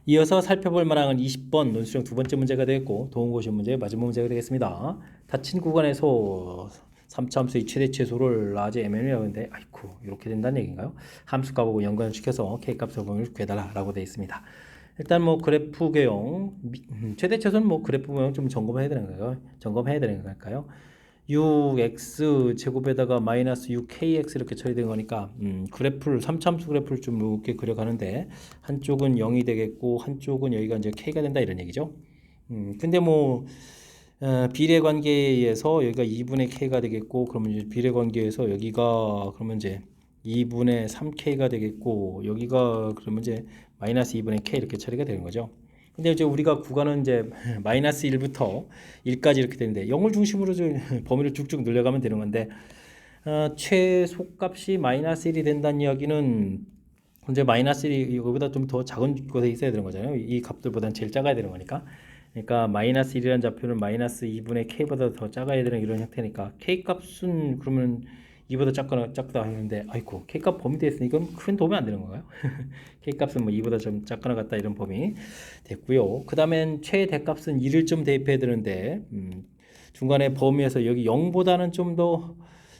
이어서 살펴볼 만한 20번 논술형 두 번째 문제가 되겠고, 도움고시 문제의 마지막 문제가 되겠습니다. 닫힌 구간에서 3차함수의 최대 최소를 라지 mn이라고 하는데, 아이쿠, 이렇게 된다는 얘기인가요? 함수값하고 연관시켜서 k값의 범위를 구해달라고 되어 있습니다. 일단 뭐 그래프 개형, 최대 최소는 뭐 그래프 모양 좀 점검해야 되는 거예요. 점검해야 되는 걸까요? 6x 제곱에다가 마이너스 6kx 이렇게 처리된 거니까 그래프를 3차함수 그래프를 좀 이렇게 그려가는데, 한쪽은 0이 되겠고 한쪽은 여기가 이제 k가 된다 이런 얘기죠. 근데 뭐 비례 관계에 의해서 여기가 2분의 k가 되겠고, 그러면 이제 비례 관계에서 여기가 그러면 이제 2분의 3k가 되겠고, 여기가 그러면 이제 마이너스 2분의 k 이렇게 처리가 되는 거죠. 근데 이제 우리가 구간은 이제 마이너스 1부터 1까지 이렇게 되는데, 0을 중심으로 범위를 쭉쭉 늘려가면 되는 건데, 최소값이 마이너스 1이 된다는 이야기는 이제 마이너스 1이 이거보다 좀 더 작은 곳에 있어야 되는 거잖아요. 이 값들보다는 제일 작아야 되는 거니까. 그러니까 마이너스 1이라는 좌표는 마이너스 2분의 k보다 더 작아야 되는 이런 형태니까, k값은 그러면 2보다 작다 하는데, 아이고, k값 범위 되어 있으니 이건 큰 도움이 안 되는 건가요? k값은 뭐 2보다 좀 작거나 같다 이런 범위 됐고요. 그 다음엔 최대값은 1을 좀 대입해야 되는데, 중간에 범위에서 여기 0보다는 좀 더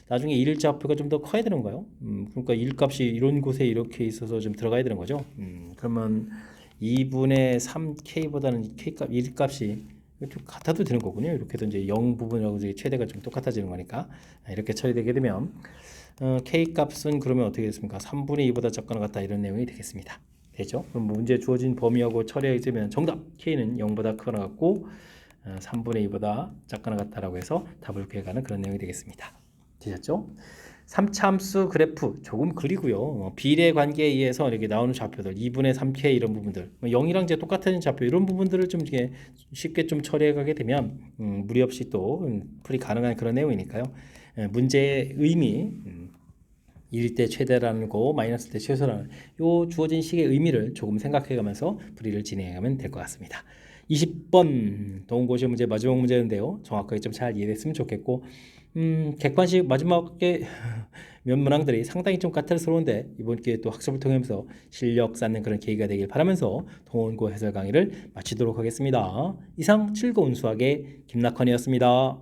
나중에 1일 좌표가 좀 더 커야 되는 거예요. 그러니까 1값이 이런 곳에 이렇게 있어서 좀 들어가야 되는 거죠. 그러면 2분의 3k보다는 k값 1값이 좀 같아도 되는 거군요. 이렇게 해서 이제 0 부분하고 이제 최대가 좀 똑같아지는 거니까 이렇게 처리되게 되면 k값은 그러면 어떻게 됐습니까? 3분의 2보다 작거나 같다 이런 내용이 되겠습니다. 되죠? 그럼 문제 주어진 범위하고 처리하면 정답 k는 0보다 크거나 같고 3분의 2보다 작거나 같다라고 해서 답을 구해가는 그런 내용이 되겠습니다. 되셨죠? 3차함수 그래프 조금 그리고요. 비례 관계에 의해서 이렇게 나오는 좌표들 2분의 3k 이런 부분들 0이랑 이제 똑같은 좌표 이런 부분들을 좀 이렇게 쉽게 좀 처리해 가게 되면 무리 없이 또 풀이 가능한 그런 내용이니까요. 문제의 의미 1일 때 최대라는 거 마이너스 때 최소라는 요 주어진 식의 의미를 조금 생각해 가면서 풀이를 진행해 가면 될 것 같습니다. 20번 도움고시 문제 마지막 문제인데요. 정확하게 좀 잘 이해됐으면 좋겠고, 객관식 마지막에 몇 문항들이 상당히 좀 까탈스러운데 이번 기회에 또 학습을 통하면서 실력 쌓는 그런 계기가 되길 바라면서 동원고 해설 강의를 마치도록 하겠습니다. 이상 즐거운 수학의 김낙헌이었습니다.